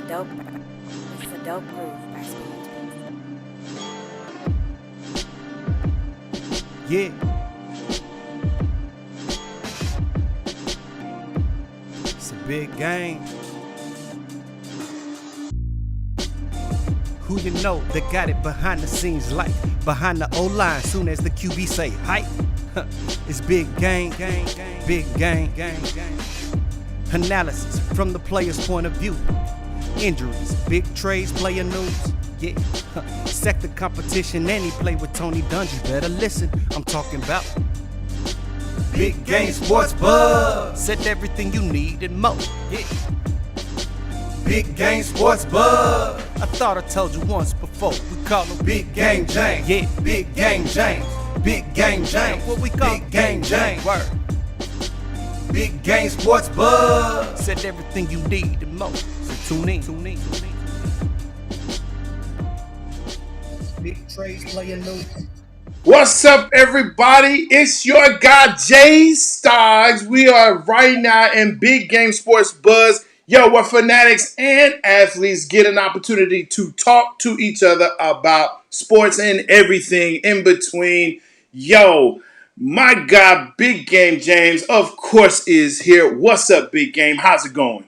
dope. It's a dope groove by Stogs. Yeah. It's a big game. Who you know that got it behind the scenes like behind the O-line soon as the QB say hype? It's big game, big game. Analysis from the player's point of view. Injuries, big trades, player news. Yeah, sector competition, and he play with Tony Dungy. Better listen, I'm talking about Big Game Sports Buzz. Said everything you need and more. Yeah. Big Game Sports Buzz. I thought I told you once before. We call him Big Game James. Yeah, Big Game James. Big Game James. What we call Big Game James. Word. Big Game Sports Buzz. Said everything you need and more. So tune in. Big trades, player news. What's up, everybody? It's your guy, Jay Stogs. We are right now in Big Game Sports Buzz. Yo, where fanatics and athletes get an opportunity to talk to each other about sports and everything in between. Yo, my guy, Big Game James, of course, is here. What's up, Big Game? How's it going?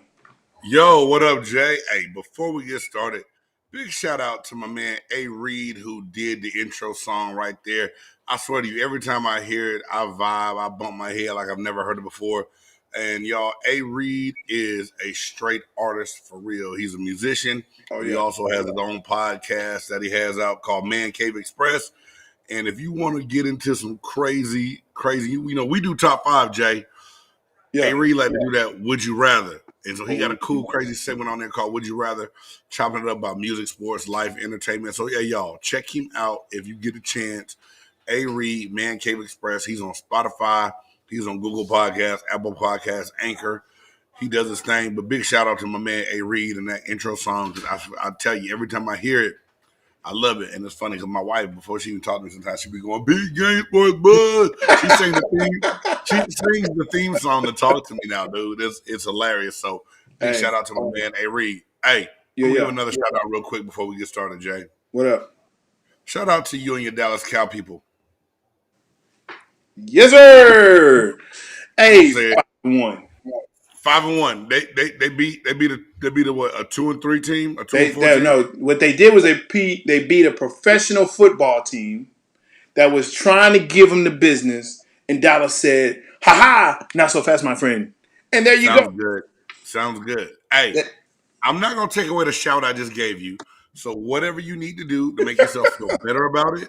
Yo, what up, Jay? Hey, before we get started, big shout out to my man A. Reed, who did the intro song right there. I swear to you, every time I hear it, I vibe, I bump my head like I've never heard it before. And y'all, A. Reed is a straight artist for real. He's a musician. Oh, He yeah. also has his own podcast that he has out called Man Cave Express. And if you want to get into some crazy, you know, we do top 5, Jay. Yeah. A. Reed like to do that Would You Rather. And so he got a cool, crazy segment on there called Would You Rather, chopping it up about music, sports, life, entertainment. So, yeah, y'all, check him out if you get a chance. A. Reed, Man Cave Express. He's on Spotify. He's on Google Podcasts, Apple Podcasts, Anchor. He does his thing. But big shout out to my man A. Reed and that intro song. Because I tell you, every time I hear it, I love it. And it's funny because my wife, before she even talked to me sometimes, she'd be going, Big Game Sports Buzz. She sings the theme song to talk to me now, dude. It's hilarious. So big shout out to my man A. Reed. Hey, we'll give another shout out real quick before we get started, Jay. What up? Shout out to you and your Dallas Cow people. Yes, sir. Hey, 5-1. 5-1. They beat a what, a 2-3 team? A 2-4 team? No, what they did was they beat a professional football team that was trying to give them the business, and Dallas said, "Ha ha, not so fast, my friend." And there you go. Sounds good. Hey, I'm not gonna take away the shout I just gave you. So whatever you need to do to make yourself feel better about it,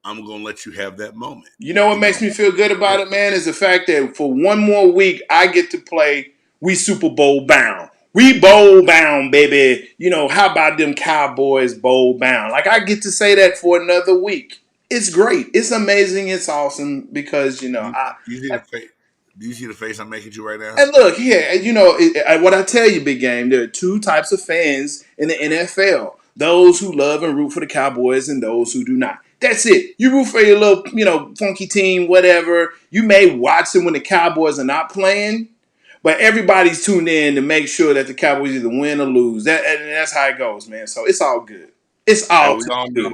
I'm gonna let you have that moment. You know what makes me feel good about it, man, is the fact that for one more week I get to play. We Super Bowl bound. We bowl bound, baby. You know, how about them Cowboys bowl bound? Like, I get to say that for another week. It's great. It's amazing. It's awesome because, you know, do you see the face I'm making you right now? And look, here, you know, what I tell you, Big Game, there are two types of fans in the NFL. Those who love and root for the Cowboys and those who do not. That's it. You root for your little, you know, funky team, whatever. You may watch them when the Cowboys are not playing, but everybody's tuned in to make sure that the Cowboys either win or lose. That's how it goes, man. So it's all good. It's all good.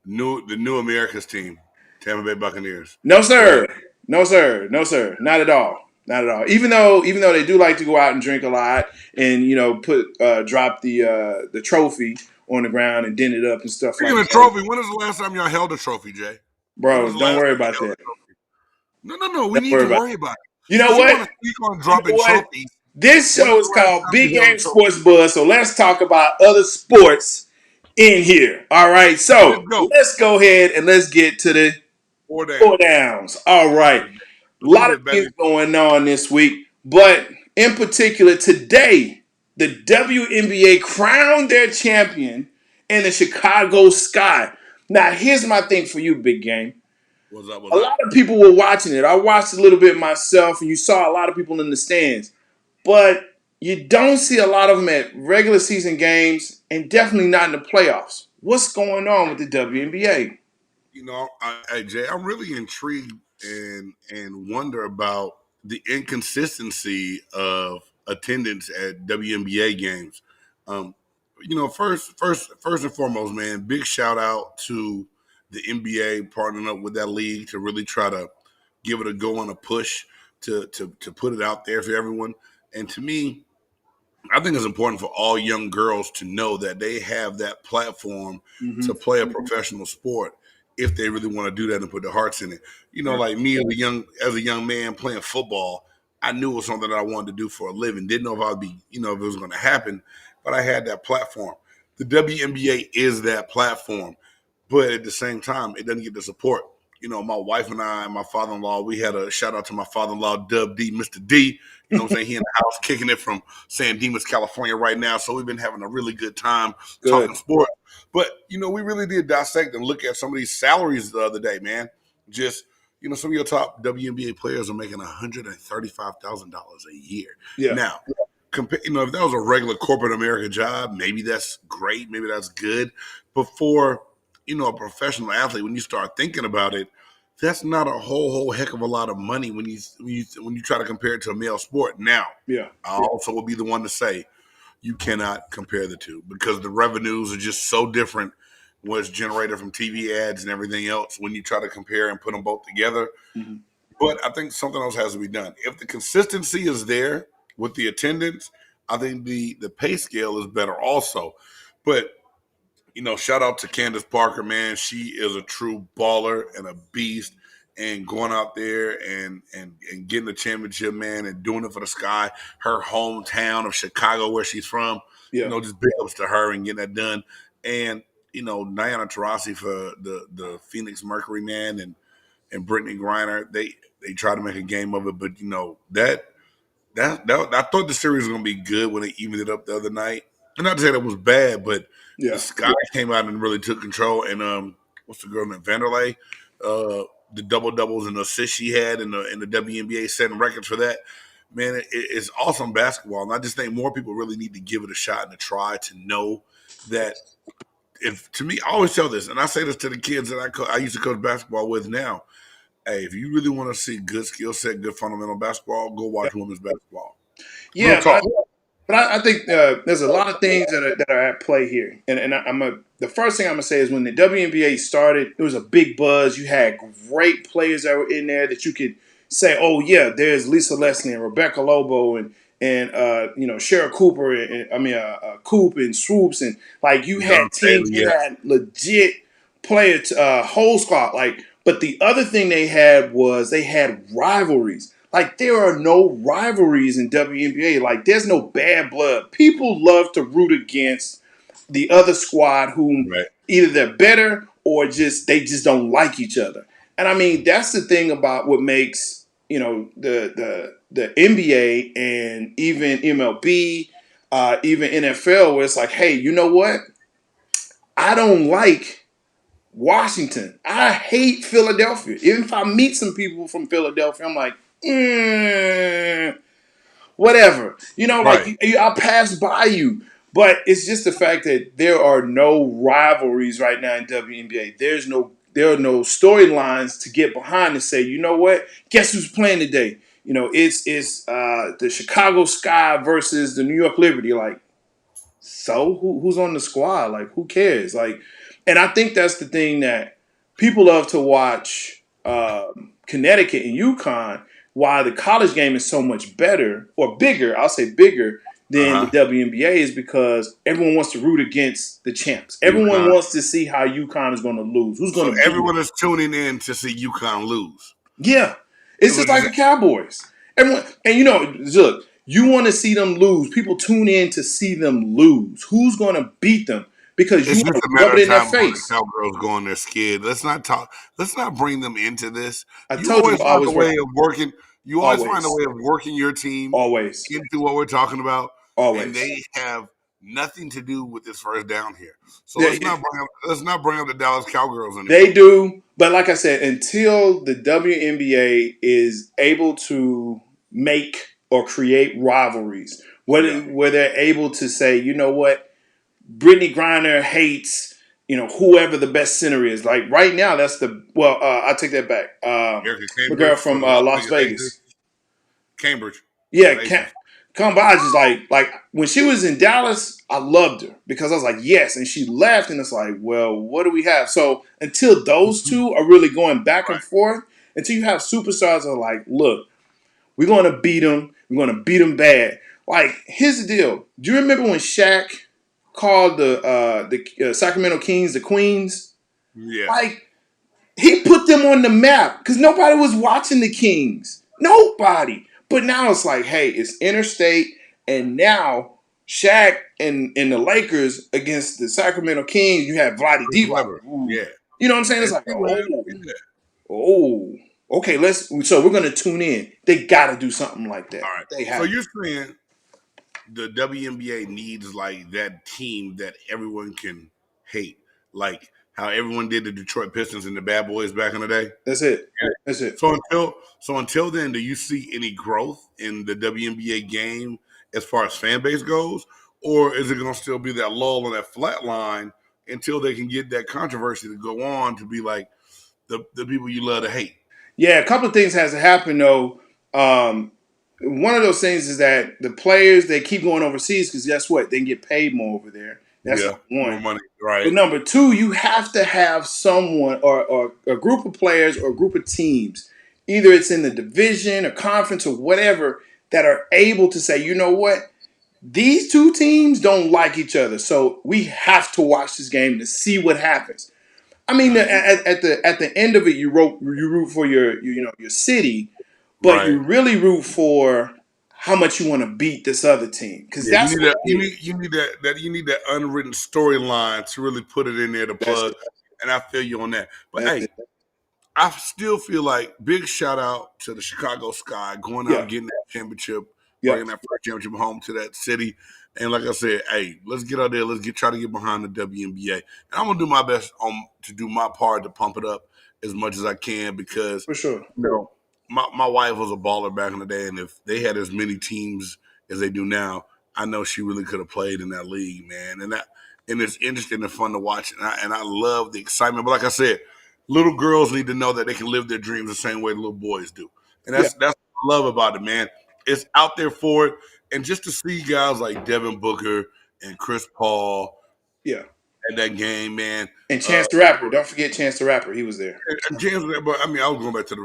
The new America's team, Tampa Bay Buccaneers. No, sir. No, sir. No, sir. Not at all. Not at all. Even though they do like to go out and drink a lot and, you know, drop the trophy on the ground and dent it up and stuff Speaking like of trophy, when was the last time y'all held a trophy, Jay? Bro, don't worry about that. No. We need to worry about it. You know what? On dropping trophies. This show is called Big Game Sports Buzz, so let's talk about other sports in here. All right, so let's go ahead and let's get to the four downs. All right. A lot of things going on this week, but in particular today, the WNBA crowned their champion in the Chicago Sky. Now, here's my thing for you, Big Game. What's up? A lot of people were watching it. I watched a little bit myself, and you saw a lot of people in the stands. But you don't see a lot of them at regular season games, and definitely not in the playoffs. What's going on with the WNBA? You know, Jay, I'm really intrigued and wonder about the inconsistency of attendance at WNBA games. first and foremost, man, big shout out to the NBA partnering up with that league to really try to give it a go and a push to put it out there for everyone. And to me, I think it's important for all young girls to know that they have that platform to play a professional sport if they really want to do that and put their hearts in it. Like me as a young man playing football, I knew it was something that I wanted to do for a living. Didn't know if I'd be, if it was going to happen, but I had that platform. The WNBA is that platform, but at the same time, it doesn't get the support. My wife and I and my father-in-law, we had a shout out to my father-in-law, Dub D, Mr. D. You know what I'm saying? He in the house kicking it from San Dimas, California right now. So we've been having a really good time talking sports. But, we really did dissect and look at some of these salaries the other day, man. Just, some of your top WNBA players are making $135,000 a year. Yeah. Now, if that was a regular corporate America job, maybe that's great. Maybe that's good. But for a professional athlete, when you start thinking about it, that's not a whole heck of a lot of money when you try to compare it to a male sport. Now, I also will be the one to say you cannot compare the two because the revenues are just so different. What's generated from TV ads and everything else when you try to compare and put them both together. But I think something else has to be done. If the consistency is there with the attendance, I think the pay scale is better also. But shout out to Candace Parker, man. She is a true baller and a beast, and going out there and getting the championship, man, and doing it for the sky. Her hometown of Chicago, where she's from, just big ups to her and getting that done. And Diana Taurasi for the Phoenix Mercury, man, and Brittany Griner. They try to make a game of it, but that I thought the series was gonna be good when they evened it up the other night. And not to say that was bad, but the Sky came out and really took control. And what's the girl named Vanderlei? The doubles and assists she had in the WNBA, setting records for that. Man, it's awesome basketball, and I just think more people really need to give it a shot and a try to know that. To me, I always tell this, and I say this to the kids that I used to coach basketball with now. Hey, if you really want to see good skill set, good fundamental basketball, go watch women's basketball. Yeah, but I think there's a lot of things that are at play here, and the first thing I'm gonna say is when the WNBA started, it was a big buzz. You had great players that were in there that you could say, oh yeah, there's Lisa Leslie and Rebecca Lobo and Cheryl Cooper and Coop and Swoops, and like you had teams, you had legit players, whole squad. But the other thing they had was they had rivalries. Like, there are no rivalries in WNBA. Like, there's no bad blood. People love to root against the other squad whom either they're better or they just don't like each other. And I mean, that's the thing about what makes, the NBA and even MLB, even NFL, where it's like, hey, you know what? I don't like Washington. I hate Philadelphia. Even if I meet some people from Philadelphia, I'm like, whatever. I'll pass by you. But it's just the fact that there are no rivalries right now in WNBA. There are no storylines to get behind and say, you know what? Guess who's playing today? It's the Chicago Sky versus the New York Liberty. Like, so who's on the squad? Like, who cares? Like, and I think that's the thing that people love to watch Connecticut and UConn. Why the college game is so much better or bigger, I'll say bigger than the WNBA is because everyone wants to root against the champs. Everyone wants to see how UConn is going to lose. Who's going to everyone is tuning in to see UConn lose. Yeah. It's just like the Cowboys. Everyone, and look, you want to see them lose. People tune in to see them lose. Who's going to beat them? Because you want to rub it in their face. The Cowgirls go on their skid. Let's not bring them into this. You always find a way of working. You always find a way of working your team into what we're talking about. Always. And they have nothing to do with this first down here. So let's not bring up the Dallas Cowgirls anymore. They do, but like I said, until the WNBA is able to make or create rivalries, where they're able to say, you know what, Brittany Griner hates, whoever the best center is. Like right now, that's I take that back. The girl from Las Vegas. Cambridge. Yeah, Kambaj is like when she was in Dallas, I loved her because I was like, yes, and she left, and it's like, well, what do we have? So until those two are really going back and forth, until you have superstars that are like, look, we're going to beat them, we're going to beat them bad. Like, here's the deal. Do you remember when Shaq called the Sacramento Kings the Queens? Yeah. Like, he put them on the map because nobody was watching the Kings. Nobody. But now it's like, hey, it's interstate, and now Shaq and the Lakers against the Sacramento Kings, you have Vlade Divac. Yeah. You know what I'm saying? It's like, okay, so we're going to tune in. They got to do something like that. All right. They have. So you're saying the WNBA needs like that team that everyone can hate, like how everyone did the Detroit Pistons and the Bad Boys back in the day. That's it. That's it. So until then, do you see any growth in the WNBA game as far as fan base goes, or is it going to still be that lull and that flat line until they can get that controversy to go on to be like the people you love to hate? Yeah, a couple of things has to happen though. One of those things is that the players, they keep going overseas because guess what? They can get paid more over there. That's one. More money, right? But number two, you have to have someone or a group of players or a group of teams, either it's in the division or conference or whatever, that are able to say, you know what? These two teams don't like each other, so we have to watch this game to see what happens. I mean, at the end of it, you root for your city, but you really root for how much you want to beat this other team because that's you need that unwritten storyline to really put it in there to plug. And I feel you on that. But I still feel like big shout out to the Chicago Sky going out getting that championship, bringing that first championship home to that city. And like I said, hey, let's get out there. Let's try to get behind the WNBA. And I'm gonna do my best to do my part to pump it up as much as I can because for sure. You know, my wife was a baller back in the day, and if they had as many teams as they do now, I know she really could have played in that league, man. And it's interesting and fun to watch, and I love the excitement. But like I said, little girls need to know that they can live their dreams the same way the little boys do, and that's what I love about it, man. It's out there for it, and just to see guys like Devin Booker and Chris Paul, at that game, man. And Chance the Rapper, don't forget Chance the Rapper, he was there. And Chance, but I mean, I was going back to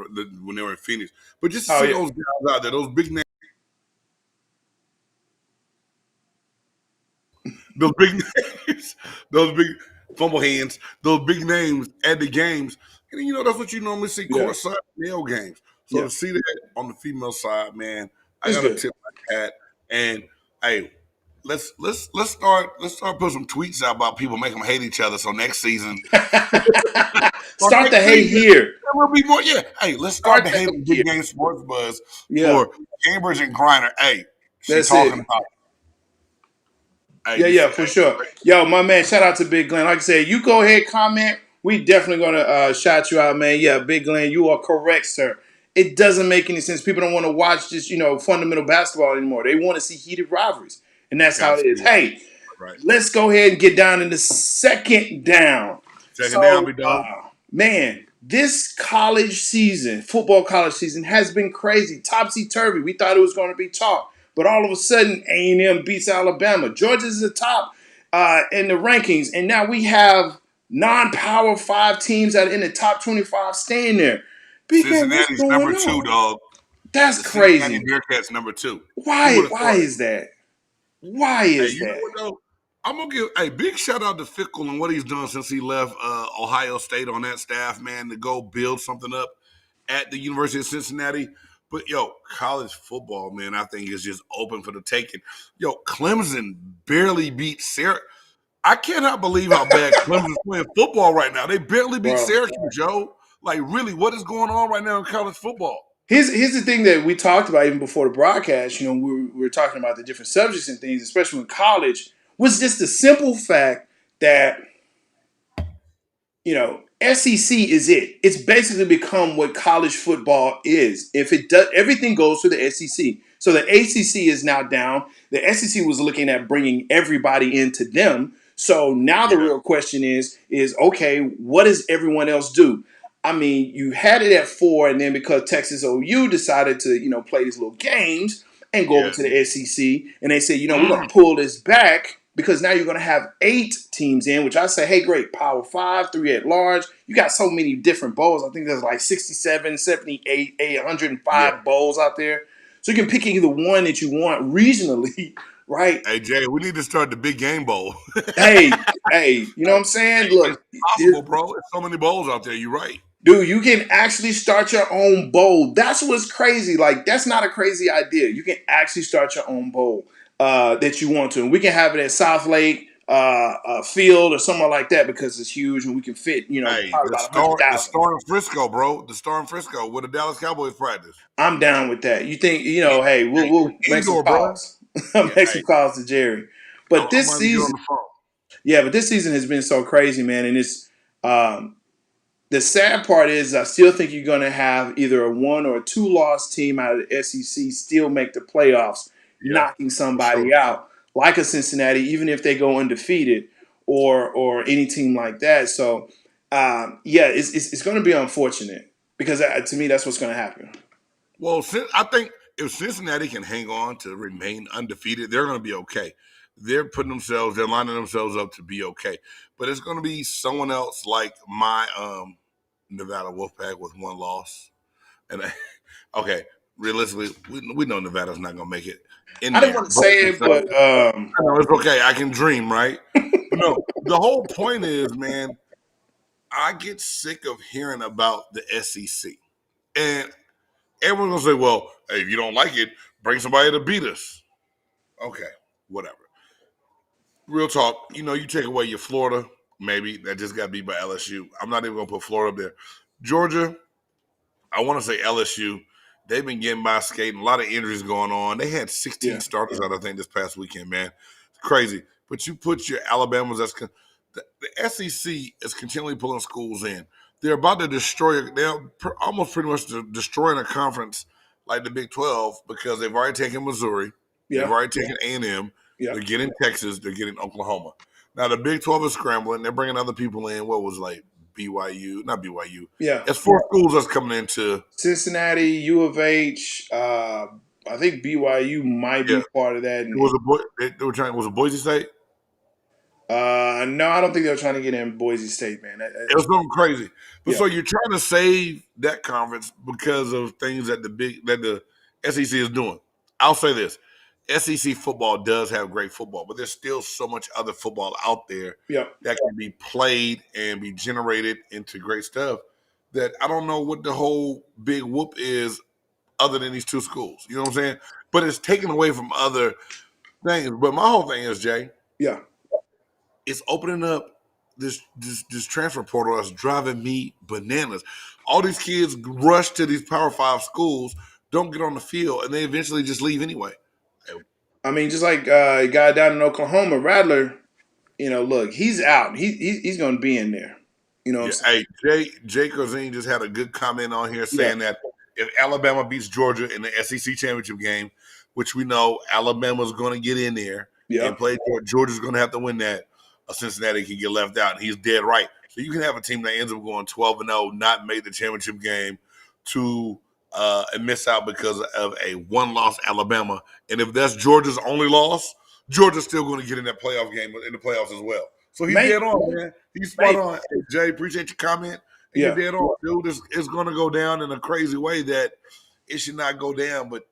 when they were in Phoenix, but just to see those guys out there, those big names. Those big fumble hands, those big names at the games. And, that's what you normally see courtside male games. So to see that on the female side, man, I got to tip my hat. And, hey, let's start putting some tweets out about people making them hate each other. So next season. Start the hate here. There will be more. Yeah. Hey, let's start the hate with Big Game Sports Buzz for Cambridge and Griner. Hey, she's talking about it. Yeah, for sure. Yo, my man, shout out to Big Glenn. Like I said, you go ahead, comment. We definitely going to shout you out, man. Yeah, Big Glenn, you are correct, sir. It doesn't make any sense. People don't want to watch just, fundamental basketball anymore. They want to see heated rivalries. And that's how it is. Hey, let's go ahead and get down in the second down. Second down, big dog. Man, this football college season, has been crazy. Topsy-turvy. We thought it was going to be chalk. But all of a sudden, A&M beats Alabama. Georgia's the top in the rankings. And now we have non-Power 5 teams that are in the top 25 staying there. Cincinnati's number 2, dog. That's crazy. Cincinnati Bearcats number 2. Why is that? Why is that? You know, I'm going to give a big shout out to Fickle and what he's done since he left Ohio State on that staff, man, to go build something up at the University of Cincinnati. But, college football, man, I think is just open for the taking. Clemson barely beat Syracuse. I cannot believe how bad Clemson's playing football right now. They barely beat Syracuse, Joe. Like, really, what is going on right now in college football? Here's the thing that we talked about even before the broadcast. We were talking about the different subjects and things, especially in college, was just the simple fact that, SEC is it. It's basically become what college football is. If it does, everything goes to the SEC. So the ACC is now down. The SEC was looking at bringing everybody into them. So now the real question is okay, what does everyone else do? I mean, you had it at 4, and then because Texas OU decided to, play these little games, and go over to the SEC, and they say, you know, we're going to pull this back because now you're going to have 8 teams in, which I say, hey, great, Power 5, 3 at large. You got so many different bowls. I think there's like 67, 78, 105 bowls out there. So you can pick either one that you want regionally, right? Hey, Jay, we need to start the big game bowl. hey, you know what I'm saying? Look, it's possible, bro. There's so many bowls out there. You're right. Dude, you can actually start your own bowl. That's what's crazy. Like, that's not a crazy idea. You can actually start your own bowl that you want to. And we can have it at South Lake Field or somewhere like that because it's huge and we can fit, you know, probably about 100,000. The Star in Frisco, bro. The Star in Frisco where the Dallas Cowboys practice. I'm down with that. You think, you know, hey, we'll make some calls. Make some calls to Jerry. But this season, but this season has been so crazy, man. And it's the sad part is I still think you're going to have either a 1 or a 2 loss team out of the SEC still make the playoffs, knocking somebody out, like a Cincinnati, even if they go undefeated or any team like that. So, it's going to be unfortunate because to me, that's what's going to happen. Well, I think if Cincinnati can hang on to remain undefeated, they're going to be okay. They're lining themselves up to be okay. But it's going to be someone else like my Nevada Wolfpack with 1 loss. And realistically, we know Nevada's not going to make it. I didn't want to say it, but it's okay. I can dream, right? But no, the whole point is, man, I get sick of hearing about the SEC. And everyone's going to say, well, hey, if you don't like it, bring somebody to beat us. Okay, whatever. Real talk, you know, you take away your Florida, maybe, that just got beat by LSU. I'm not even going to put Florida up there. Georgia, I want to say LSU. They've been getting by skating. A lot of injuries going on. They had 16 starters out, I think, this past weekend, man. It's crazy. But you put your Alabamas, the SEC is continually pulling schools in. They're about to they're almost pretty much destroying a conference like the Big 12 because they've already taken Missouri. They've already taken A&M. They're getting Texas. They're getting Oklahoma. Now, the Big 12 is scrambling. They're bringing other people in. What was like BYU? Not BYU. Yeah. It's 4 schools that's coming into Cincinnati, U of H. I think BYU might be part of that. Was it Boise State? No, I don't think they were trying to get in Boise State, man. It was something crazy. But so you're trying to save that conference because of things that the SEC is doing. I'll say this. SEC football does have great football, but there's still so much other football out there that can be played and be generated into great stuff that I don't know what the whole big whoop is other than these 2 schools. You know what I'm saying? But it's taken away from other things. But my whole thing is, Jay, it's opening up this transfer portal that's driving me bananas. All these kids rush to these Power 5 schools, don't get on the field, and they eventually just leave anyway. I mean, just like a guy down in Oklahoma, Rattler, you know, look, he's out. He's going to be in there. You know what I'm saying? Jay Corzine just had a good comment on here saying that if Alabama beats Georgia in the SEC championship game, which we know Alabama's going to get in there and play Georgia's going to have to win that, Cincinnati can get left out. And he's dead right. So you can have a team that ends up going 12-0, not make the championship game and miss out because of a 1-loss Alabama. And if that's Georgia's only loss, Georgia's still going to get in that playoff game in the playoffs as well. So he's dead on, man. He's spot on. Hey, Jay, appreciate your comment. And you're dead on, dude. It's going to go down in a crazy way that it should not go down, but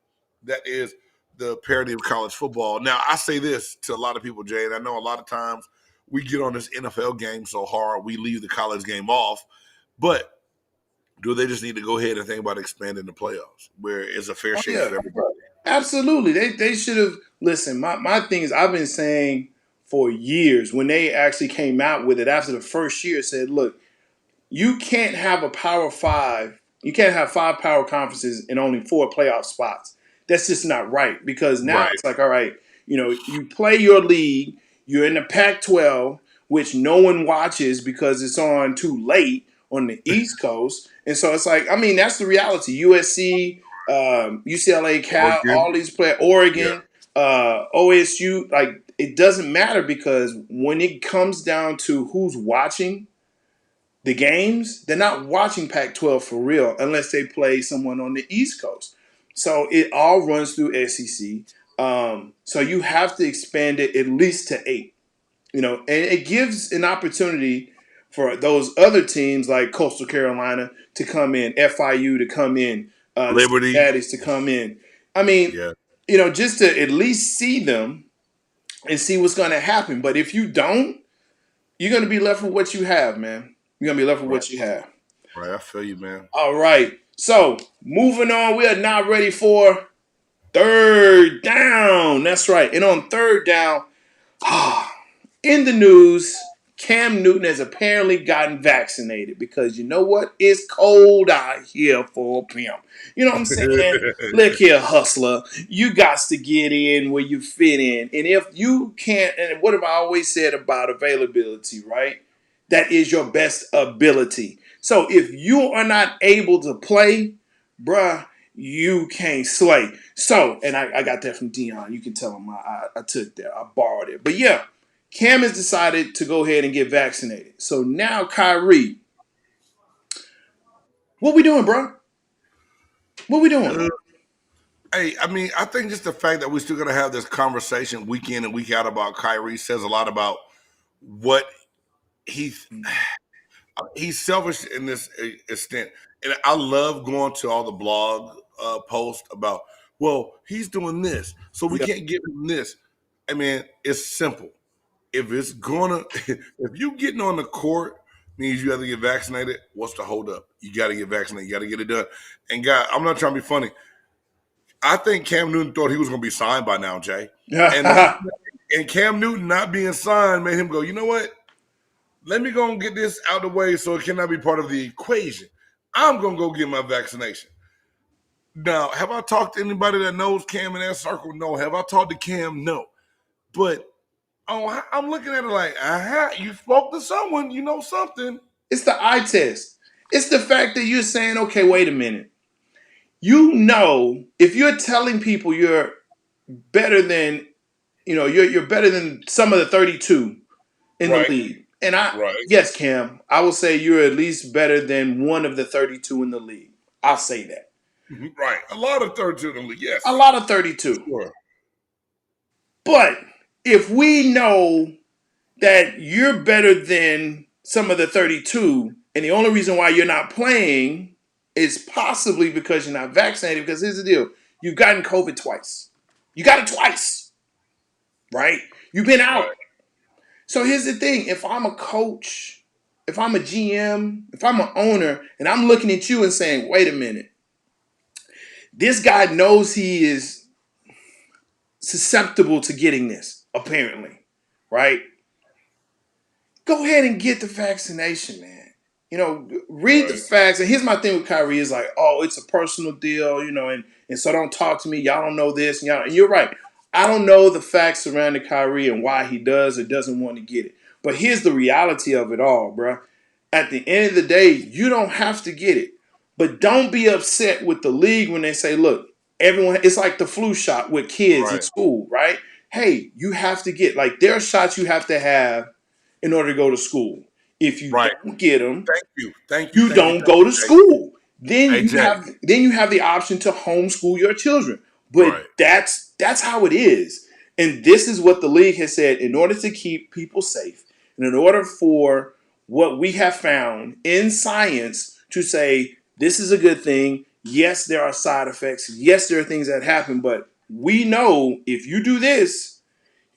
that is the parody of college football. Now, I say this to a lot of people, Jay, and I know a lot of times we get on this NFL game so hard, we leave the college game off, but do they just need to go ahead and think about expanding the playoffs where it's a fair share for everybody? Absolutely. They should have – listen, my thing is I've been saying for years when they actually came out with it after the first year said, look, you can't have a Power 5 – you can't have 5 power conferences and only 4 playoff spots. That's just not right because now it's like, all right, you know, you play your league, you're in the Pac-12, which no one watches because it's on too late on the East Coast. And so it's like, I mean, that's the reality. USC, UCLA, Cal, all these players, Oregon, OSU, like it doesn't matter because when it comes down to who's watching the games, they're not watching Pac-12 for real unless they play someone on the East Coast. So it all runs through SEC. So you have to expand it at least to 8. And it gives an opportunity for those other teams like Coastal Carolina to come in, FIU to come in, the Liberty. Cincinnati's to come in. I mean, just to at least see them and see what's going to happen. But if you don't, you're going to be left with what you have, man. You're going to be left with what you have. Right, I feel you, man. All right. So, moving on, we are now ready for third down. That's right. And on third down, in the news, Cam Newton has apparently gotten vaccinated because you know what? It's cold out here for a pimp. You know what I'm saying? Look here, hustler. You got to get in where you fit in. And if you can't, and what have I always said about availability, right? That is your best ability. So if you are not able to play, bruh, you can't slay. So, and I got that from Dion. You can tell him I took that. I borrowed it. But yeah, Cam has decided to go ahead and get vaccinated. So now, Kyrie, what we doing, bro? What we doing? Hey, I mean, I think just the fact that we're still going to have this conversation week in and week out about Kyrie says a lot about what he's selfish in this extent. And I love going to all the blog posts about, well, he's doing this, so we can't give him this. I mean, it's simple. If you getting on the court means you have to get vaccinated, what's the hold up? You got to get vaccinated. You got to get it done. And God, I'm not trying to be funny. I think Cam Newton thought he was going to be signed by now, Jay. And Cam Newton not being signed made him go, you know what? Let me go and get this out of the way so it cannot be part of the equation. I'm going to go get my vaccination. Now, have I talked to anybody that knows Cam in that circle? No. Have I talked to Cam? No. But I'm looking at it like, you spoke to someone, you know something. It's the eye test. It's the fact that you're saying, okay, wait a minute. You know, if you're telling people you're better than, you're better than some of the 32 in the league. And yes, Cam, I will say you're at least better than one of the 32 in the league. I'll say that. Right. A lot of 32 in the league, yes. A lot of 32. Sure. But if we know that you're better than some of the 32, and the only reason why you're not playing is possibly because you're not vaccinated, because here's the deal. You've gotten COVID twice. You got it twice, right? You've been out. Right. So here's the thing. If I'm a coach, if I'm a GM, if I'm an owner, and I'm looking at you and saying, wait a minute, this guy knows he is susceptible to getting this, apparently, right? Go ahead and get the vaccination, man. Read the facts. And here's my thing with Kyrie is like, oh, it's a personal deal, and so don't talk to me. Y'all don't know this. And you're right. I don't know the facts surrounding Kyrie and why he does or doesn't want to get it. But here's the reality of it all, bro. At the end of the day, you don't have to get it. But don't be upset with the league when they say, look, everyone, it's like the flu shot with kids in school, right? Hey, you have to get, like, there are shots you have to have in order to go to school. If you don't get them, you don't go to school. Then you have the option to homeschool your children. But that's how it is. And this is what the league has said. In order to keep people safe, and in order for what we have found in science to say this is a good thing, yes, there are side effects. Yes, there are things that happen. But we know if you do this,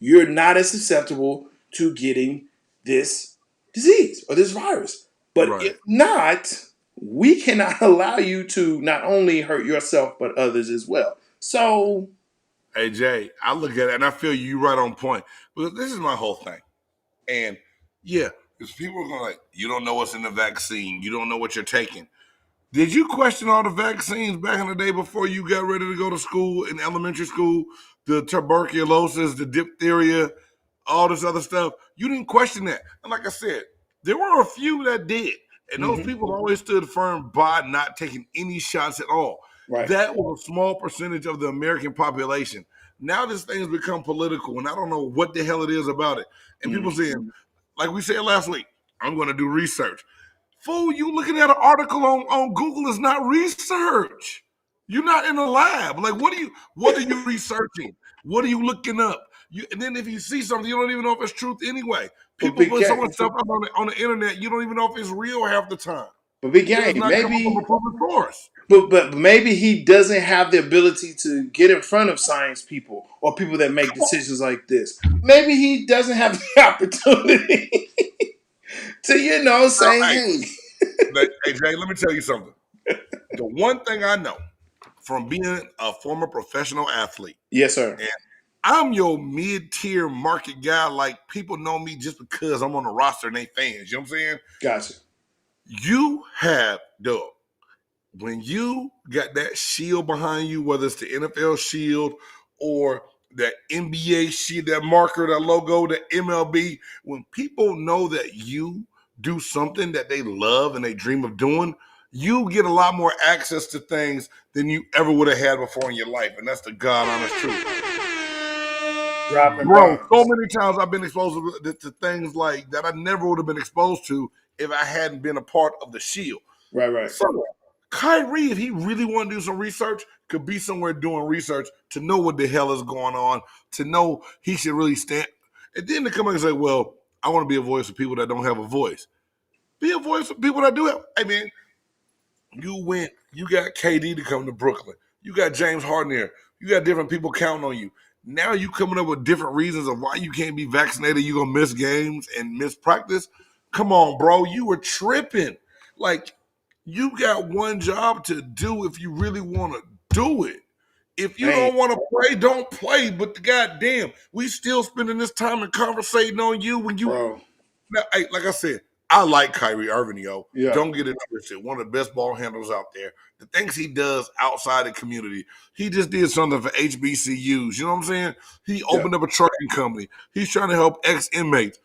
you're not as susceptible to getting this disease or this virus. But if not, we cannot allow you to not only hurt yourself, but others as well. So, hey, Jay, I look at it and I feel you right on point. But this is my whole thing. And yeah, because people are going like, you don't know what's in the vaccine. You don't know what you're taking. Did you question all the vaccines back in the day before you got ready to go to school, in elementary school? The tuberculosis, the diphtheria, all this other stuff. You didn't question that. And like I said, there were a few that did. And those people always stood firm by not taking any shots at all. Right. That was a small percentage of the American population. Now this thing's become political, and I don't know what the hell it is about it. And people saying, like we said last week, I'm going to do research. Fool, you looking at an article on Google is not research. You're not in a lab. Like, what are you researching? What are you looking up? And then if you see something, you don't even know if it's truth anyway. People put so much stuff up on the internet, you don't even know if it's real half the time. But Big Game, maybe, but maybe he doesn't have the ability to get in front of science people or people that make decisions like this. Maybe he doesn't have the opportunity to, say, hey. Hey, Jay, let me tell you something. The one thing I know from being a former professional athlete. Yes, sir. And I'm your mid-tier market guy. Like, people know me just because I'm on the roster and they fans. You know what I'm saying? Gotcha. You have, when you got that shield behind you, whether it's the NFL shield or that NBA shield, that marker, that logo, the MLB, when people know that you do something that they love and they dream of doing, you get a lot more access to things than you ever would have had before in your life. And that's the God honest truth. Bro, so many times I've been exposed to things like that I never would have been exposed to if I hadn't been a part of the shield. Right. So Kyrie, if he really want to do some research, could be somewhere doing research to know what the hell is going on, to know he should really stand. And then to come back and say, well, I want to be a voice for people that don't have a voice. Be a voice for people that do have. Hey, man, you got KD to come to Brooklyn. You got James Harden here. You got different people counting on you. Now you coming up with different reasons of why you can't be vaccinated. You're going to miss games and miss practice. Come on, bro. You were tripping. Like, you got one job to do if you really want to do it. If you don't want to play, don't play. But the goddamn, we still spending this time and conversating on you when you. Bro. Now, hey, like I said, I like Kyrie Irving, yo. Yeah. Don't get it twisted. One of the best ball handlers out there. The things he does outside the community. He just did something for HBCUs. You know what I'm saying? He opened up a trucking company. He's trying to help ex-inmates.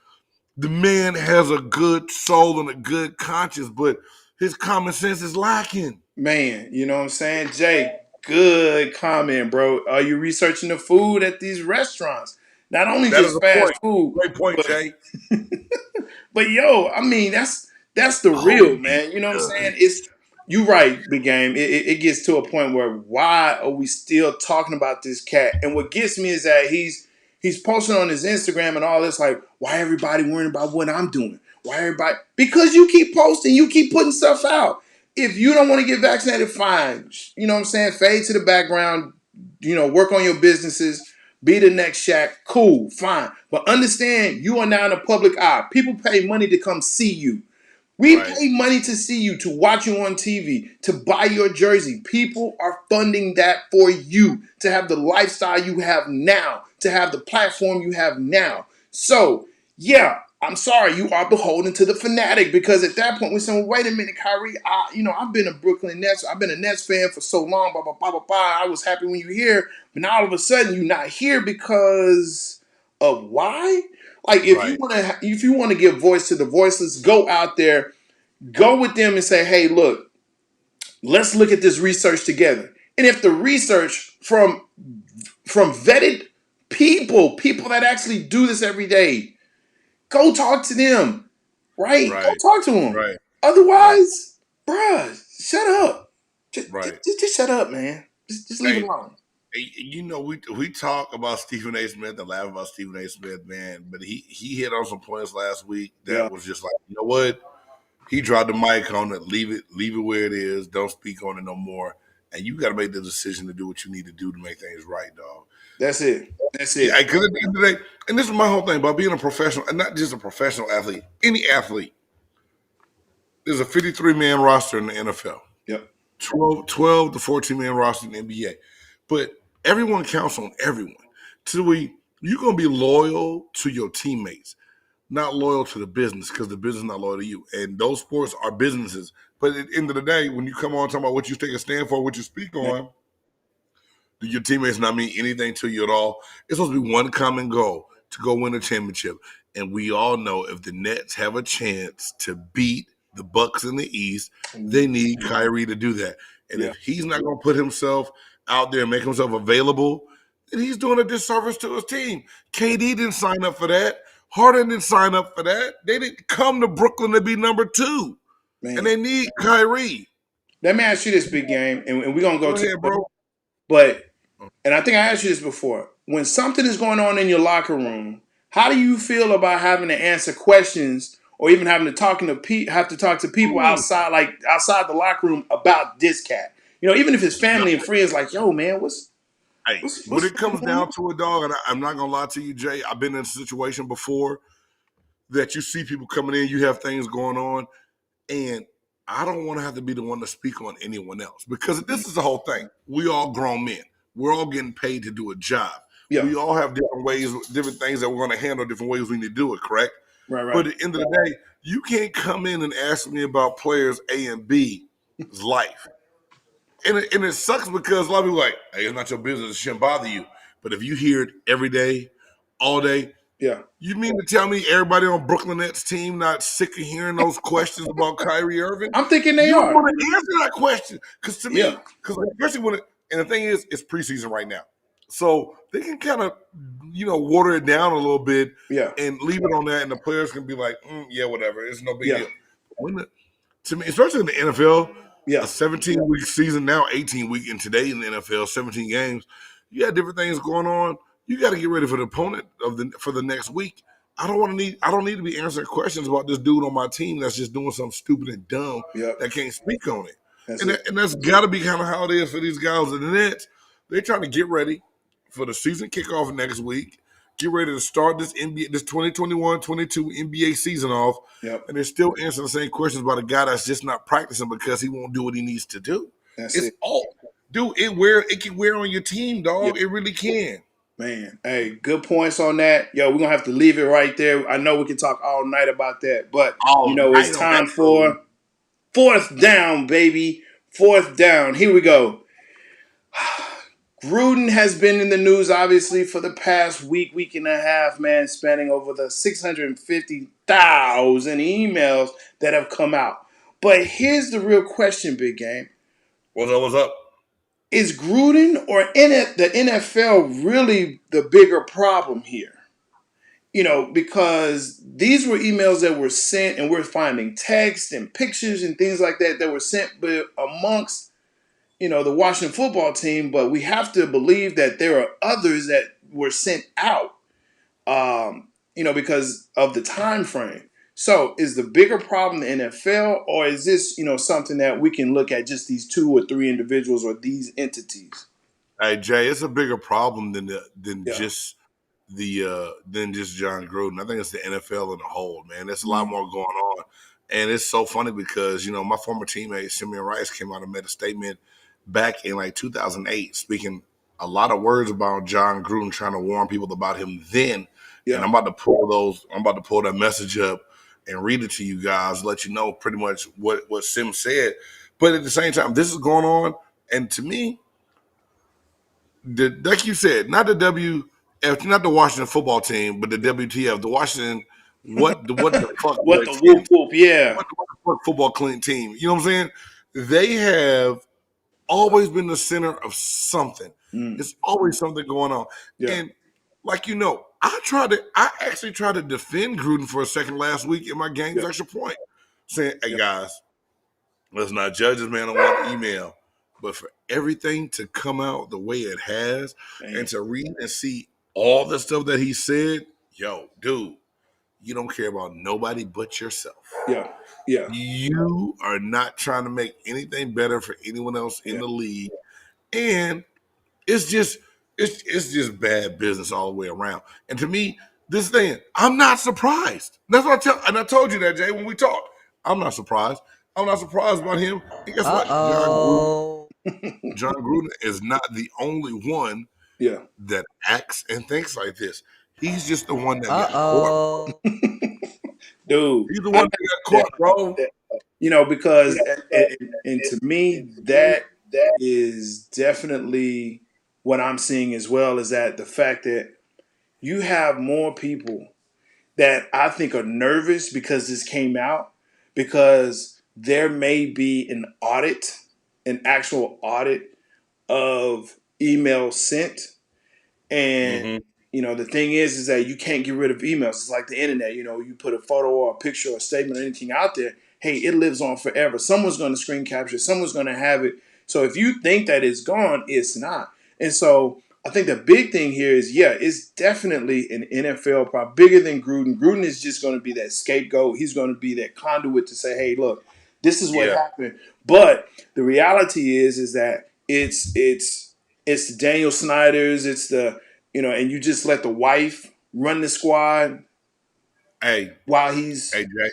The man has a good soul and a good conscience, but his common sense is lacking. Man, you know what I'm saying? Jay, good comment, bro. Are you researching the food at these restaurants? Not only that just fast food. Great point, Jay. But yo, I mean, that's the real, man. You know what I'm saying? You right, Big Game. It gets to a point where why are we still talking about this cat? And what gets me is that he's posting on his Instagram and all this, like, why everybody worrying about what I'm doing? Why everybody? Because you keep posting, you keep putting stuff out. If you don't want to get vaccinated, fine. You know what I'm saying? Fade to the background, work on your businesses, be the next Shaq. Cool, fine. But understand, you are now in the public eye. People pay money to come see you. We pay money to see you, to watch you on TV, to buy your jersey. People are funding that for you, to have the lifestyle you have now, to have the platform you have now. So, yeah, I'm sorry, you are beholden to the fanatic, because at that point we're saying, well, wait a minute, Kyrie, I've been a Brooklyn Nets, I've been a Nets fan for so long, blah, blah, blah, blah, blah. I was happy when you were here, but now all of a sudden you're not here because of why? Like, if you want to give voice to the voiceless, go out there, go with them and say, hey, look, let's look at this research together. And if the research from vetted people that actually do this every day, go talk to them, right? Go talk to them. Right. Otherwise, bruh, shut up. Just shut up, man. Just leave it alone. We talk about Stephen A. Smith and laugh about Stephen A. Smith, man, but he hit on some points last week that was just like, you know what? He dropped the mic on it, leave it where it is, don't speak on it no more. And you got to make the decision to do what you need to do to make things right, dog. That's it. Because at the end of the day, and this is my whole thing about being a professional, and not just a professional athlete, any athlete. There's a 53-man roster in the NFL. Yep. 12 to 14-man roster in the NBA. But everyone counts on everyone. You're going to be loyal to your teammates, not loyal to the business, because the business is not loyal to you. And those sports are businesses. But at the end of the day, when you come on talking about what you take a stand for, what you speak on, do your teammates not mean anything to you at all? It's supposed to be one common goal, to go win a championship. And we all know if the Nets have a chance to beat the Bucks in the East, they need Kyrie to do that. And if he's not going to put himself out there and make himself available, then he's doing a disservice to his team. KD didn't sign up for that. Harden didn't sign up for that. They didn't come to Brooklyn to be number 2. Man. And they need Kyrie. Let me ask you this, big game, and we're gonna go to ahead, bro. But and I think I asked you this before. When something is going on in your locker room, how do you feel about having to answer questions or even having to talk to people outside the locker room about this cat? You know, even if it's family and friends, like, yo, man, what's when it comes going on? down to it, dog, and I'm not gonna lie to you, Jay, I've been in a situation before that you see people coming in, you have things going on, and I don't want to have to be the one to speak on anyone else because this is the whole thing. We all grown men. We're all getting paid to do a job. Yeah. We all have different ways, different things that we're going to handle, different ways we need to do it, correct? Right. But at the end of the day, you can't come in and ask me about players A and B's life. And it sucks because a lot of people are like, hey, it's not your business. It shouldn't bother you. But if you hear it every day, all day, yeah. You mean to tell me everybody on Brooklyn Nets team not sick of hearing those questions about Kyrie Irving? I'm thinking they you are. You want to answer that question. Because to me, because especially when and the thing is, it's preseason right now. So they can kind of, water it down a little bit and leave it on that. And the players can be like, yeah, whatever. It's no big deal. To me, especially in the NFL, a 17-week season, now 18-week, and today in the NFL, 17 games, you got different things going on. You got to get ready for the opponent for the next week. I don't need to be answering questions about this dude on my team that's just doing something stupid and dumb that can't speak on it. And that's got to be kind of how it is for these guys in the Nets. They're trying to get ready for the season kickoff next week. Get ready to start this 2021-22 NBA season off, and they're still answering the same questions about a guy that's just not practicing because he won't do what he needs to do. Dude, it can wear on your team, dog. It really can. Man, hey, good points on that. Yo, we're going to have to leave it right there. I know we can talk all night about that, but, it's time for fourth down, baby. Fourth down. Here we go. Gruden has been in the news, obviously, for the past week and a half, man, spanning over the 650,000 emails that have come out. But here's the real question, big game. What's up? Is Gruden or the NFL really the bigger problem here? Because these were emails that were sent, and we're finding text and pictures and things like that were sent amongst, the Washington football team. But we have to believe that there are others that were sent out, because of the time frame. So is the bigger problem the NFL, or is this, something that we can look at just these 2 or 3 individuals or these entities? Hey, Jay, it's a bigger problem than just John Gruden. I think it's the NFL in the whole, man. There's a lot more going on. And it's so funny because, my former teammate, Simeon Rice, came out and made a statement back in 2008, speaking a lot of words about John Gruden, trying to warn people about him then. Yeah. And I'm about to pull that message up and read it to you guys, let you know pretty much what Sim said. But at the same time, this is going on. And to me, like you said, not the not the Washington football team, but the WTF, the Washington, what the fuck, what the whoop whoop, yeah, what the fuck football clean team. You know what I'm saying? They have always been the center of something. There's always something going on, and I actually tried to defend Gruden for a second last week in my game's extra point, saying, "Hey guys, let's not judge this man on one email." But for everything to come out the way it has, and to read and see all the stuff that he said, yo, dude, you don't care about nobody but yourself. Yeah. You are not trying to make anything better for anyone else in the league. And it's just bad business all the way around. And to me, this thing, I'm not surprised. That's what I told you that, Jay, when we talked. I'm not surprised. I'm not surprised about him. And guess what? John Gruden is not the only one that acts and thinks like this. He's just the one that got caught. Dude. He's the one that got caught, bro. Because and to me, that is definitely what I'm seeing as well, is that the fact that you have more people that I think are nervous because this came out, because there may be an actual audit of emails sent. And, the thing is that you can't get rid of emails. It's like the internet, you put a photo or a picture or a statement or anything out there. hey, it lives on forever. Someone's going to screen capture. Someone's going to have it. So if you think that it's gone, it's not. And so I think the big thing here is, it's definitely an NFL problem, bigger than Gruden. Gruden is just going to be that scapegoat. He's going to be that conduit to say, hey, look, this is what happened. But the reality is that it's the Daniel Snyder's, it's the, and you just let the wife run the squad. Hey, while he's. Hey, Jay.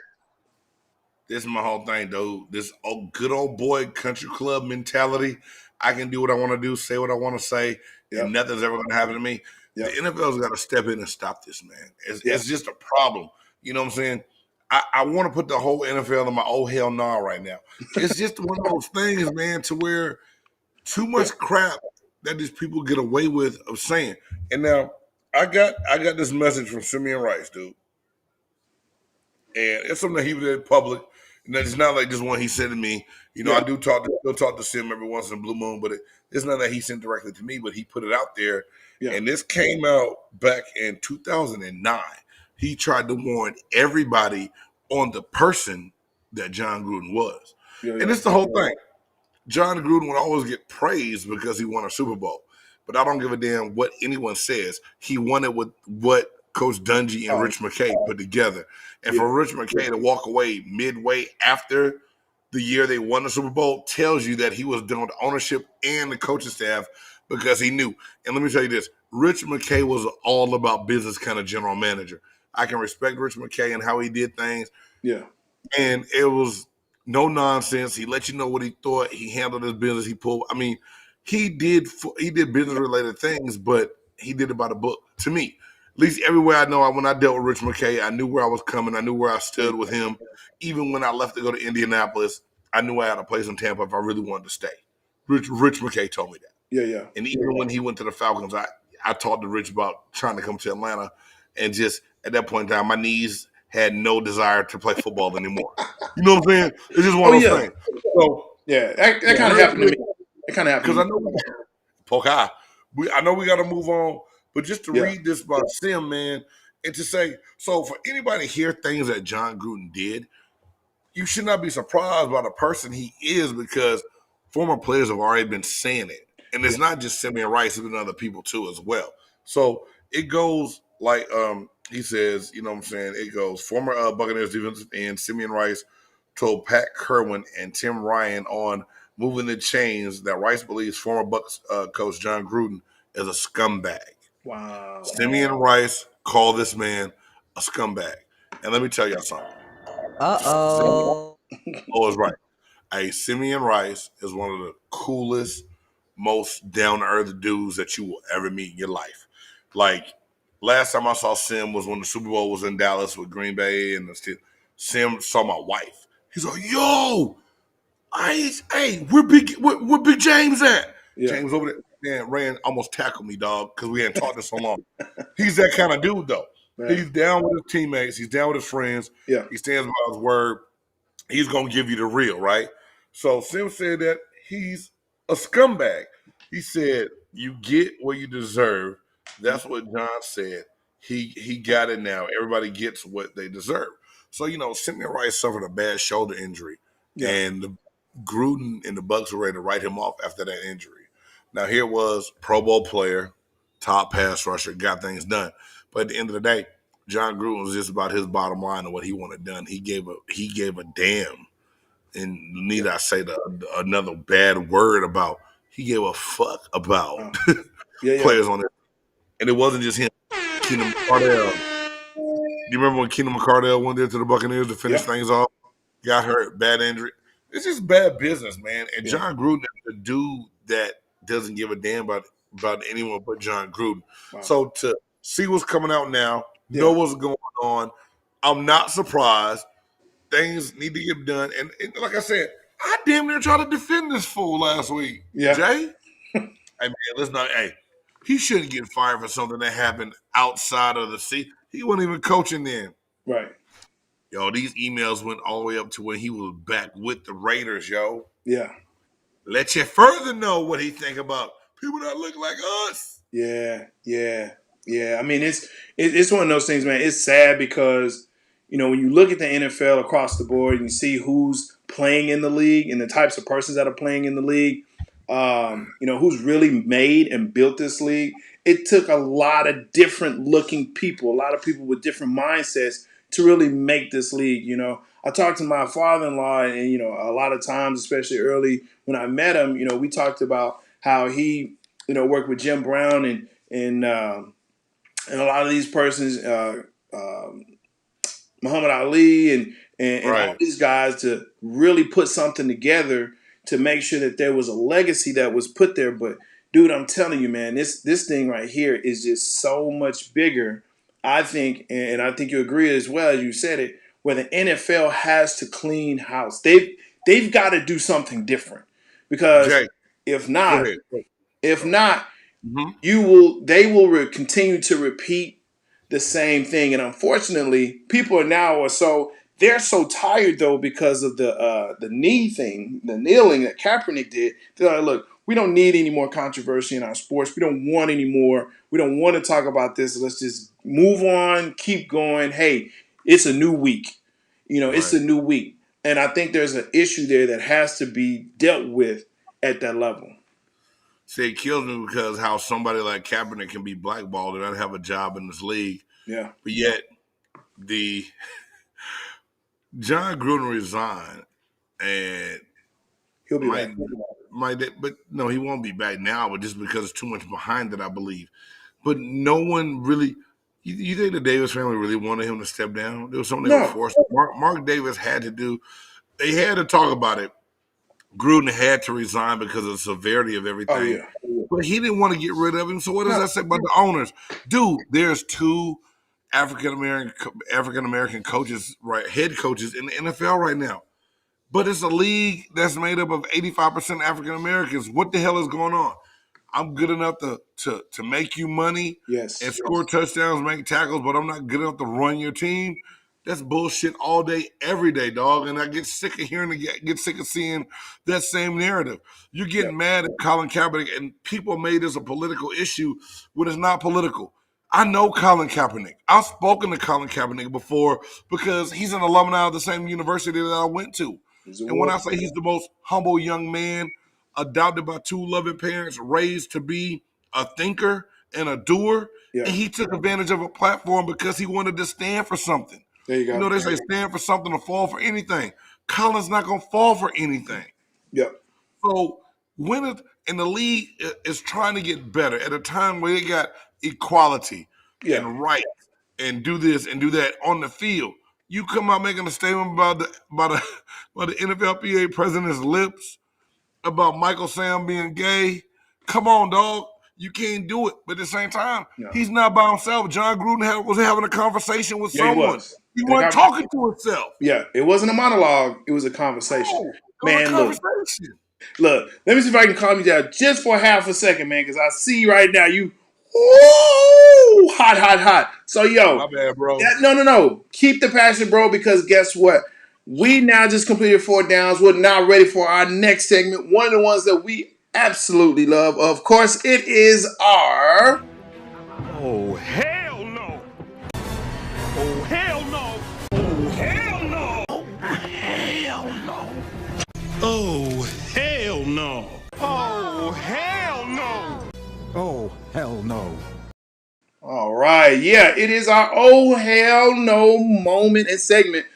This is my whole thing, dude. This good old boy country club mentality. I can do what I want to do, say what I want to say, and nothing's ever going to happen to me. The NFL's got to step in and stop this, man. It's just a problem. You know what I'm saying? I want to put the whole NFL in my oh hell no right now. It's just one of those things, man, to where too much crap that these people get away with of saying. And now I got this message from Simeon Rice, dude. And it's something that he did public. And it's not like just one he sent to me. I do still talk to Sim every once in a blue moon, but it's not that he sent directly to me, but he put it out there. Yeah. And this came out back in 2009. He tried to warn everybody on the person that John Gruden was. And it's the whole thing. John Gruden would always get praised because he won a Super Bowl. But I don't give a damn what anyone says. He won it with what Coach Dungy and Rich McKay put together. And for Rich McKay to walk away midway after the year they won the Super Bowl tells you that he was done with ownership and the coaching staff because he knew. And let me tell you this, Rich McKay was all about business kind of general manager. I can respect Rich McKay and how he did things. Yeah. And it was no nonsense. He let you know what he thought. He handled his business. He did business related things, but he did it by the book to me. At least everywhere I know, when I dealt with Rich McKay, I knew where I was coming. I knew where I stood with him. Even when I left to go to Indianapolis, I knew I had a place in Tampa if I really wanted to stay. Rich McKay told me that. Yeah. And even when he went to the Falcons, I talked to Rich about trying to come to Atlanta. And just at that point in time, my knees had no desire to play football anymore. You know what I'm saying? It's just one of those things. So, that kind of happened to me. It kind of happened because I know we got to move on. But just to read this about Sim, man, and to say, so for anybody to hear things that John Gruden did, you should not be surprised by the person he is because former players have already been saying it. And it's not just Simeon Rice, it's been other people too as well. So it goes like he says, you know what I'm saying? It goes, former Buccaneers defensive end Simeon Rice told Pat Kerwin and Tim Ryan on Moving the Chains that Rice believes former Bucs coach John Gruden is a scumbag. Wow. Simeon Rice called this man a scumbag. And let me tell y'all something. Uh-oh. Oh, it's right. Hey, Simeon Rice is one of the coolest, most down-to-earth dudes that you will ever meet in your life. Like, last time I saw Sim was when the Super Bowl was in Dallas with Green Bay, and Sim saw my wife. He's like, yo, hey, where Big James at? Yeah. James over there. Man, Rand almost tackled me, dog, because we hadn't talked in so long. He's that kind of dude, though. Man. He's down with his teammates. He's down with his friends. Yeah. He stands by his word. He's going to give you the real, right? So Sim said that he's a scumbag. He said, you get what you deserve. That's what John said. He got it now. Everybody gets what they deserve. So, Simeon Rice suffered a bad shoulder injury. Yeah. And Gruden and the Bucs were ready to write him off after that injury. Now, here was Pro Bowl player, top pass rusher, got things done. But at the end of the day, John Gruden was just about his bottom line and what he wanted done. He gave a damn, and need I say another bad word about, he gave a fuck about players on it. And it wasn't just him. Keenan McCardell. Do you remember when Keenan McCardell went there to the Buccaneers to finish things off? Got hurt, bad injury. It's just bad business, man. And John Gruden is the dude that doesn't give a damn about anyone but John Gruden. Wow. So to see what's coming out now, know what's going on, I'm not surprised. Things need to get done. And like I said, I damn near tried to defend this fool last week. Yeah. Jay? Hey, man, let's not. Hey, he shouldn't get fired for something that happened outside of the seat. He wasn't even coaching then. Right. Yo, these emails went all the way up to when he was back with the Raiders, yo. Yeah. Let you further know what he think about people that look like us. Yeah. I mean, it's one of those things, man. It's sad because, when you look at the NFL across the board and you see who's playing in the league and the types of persons that are playing in the league, who's really made and built this league, it took a lot of different looking people, a lot of people with different mindsets to really make this league. I talked to my father-in-law, and a lot of times, especially early when I met him, we talked about how he, worked with Jim Brown and a lot of these persons, Muhammad Ali and all these guys, to really put something together to make sure that there was a legacy that was put there. But dude, I'm telling you, man, this thing right here is just so much bigger. I think, and I think you agree as well as you said it, where the NFL has to clean house. They've got to do something different, because Jay, if not, mm-hmm. they will continue to repeat the same thing. And unfortunately, people are now they're so tired though because of the knee thing, the kneeling that Kaepernick did. They're like, look, we don't need any more controversy in our sports. We don't want any more. We don't want to talk about this. Let's just move on, keep going. Hey, it's a new week. It's a new week. And I think there's an issue there that has to be dealt with at that level. See, it kills me because how somebody like Kaepernick can be blackballed and not have a job in this league. Yeah. But yet, the John Gruden resigned, and he'll be back. But no, he won't be back now. But just because it's too much behind it, I believe. But no one really. You think the Davis family really wanted him to step down? There was something they were forced. Mark Davis had to do. They had to talk about it. Gruden had to resign because of the severity of everything. Oh, yeah. But he didn't want to get rid of him. So what does that say about the owners? Dude, there's 2 African American coaches, head coaches in the NFL right now. But it's a league that's made up of 85% African Americans. What the hell is going on? I'm good enough to make you money and score touchdowns, make tackles, but I'm not good enough to run your team. That's bullshit all day, every day, dog. And I get sick of hearing, get sick of seeing that same narrative. You're getting mad at Colin Kaepernick, and people made this a political issue when it's not political. I know Colin Kaepernick. I've spoken to Colin Kaepernick before because he's an alumni of the same university that I went to. And when I say he's the most humble young man, adopted by 2 loving parents, raised to be a thinker and a doer, and he took advantage of a platform because he wanted to stand for something. There you go. They say stand for something or fall for anything. Colin's not going to fall for anything. Yep. So and the league is trying to get better at a time where they got equality and rights and do this and do that on the field. You come out making a statement about the NFLPA president's lips about Michael Sam being gay. Come on, dog. You can't do it. But at the same time, he's not by himself. John Gruden was having a conversation with someone. He wasn't talking to himself. Yeah, it wasn't a monologue. It was a conversation. Look, let me see if I can calm you down just for half a second, man, because I see right now you hot. So, my bad, bro. No. Keep the passion, bro, because guess what? We now just completed 4 downs. We're now ready for our next segment, one of the ones that we absolutely love. Of course, it is our... Oh, hell no! Oh, hell no! Oh, hell no! Oh, hell no! Oh, hell no! Oh, hell no! Oh, hell no! All right, it is our oh hell no moment and segment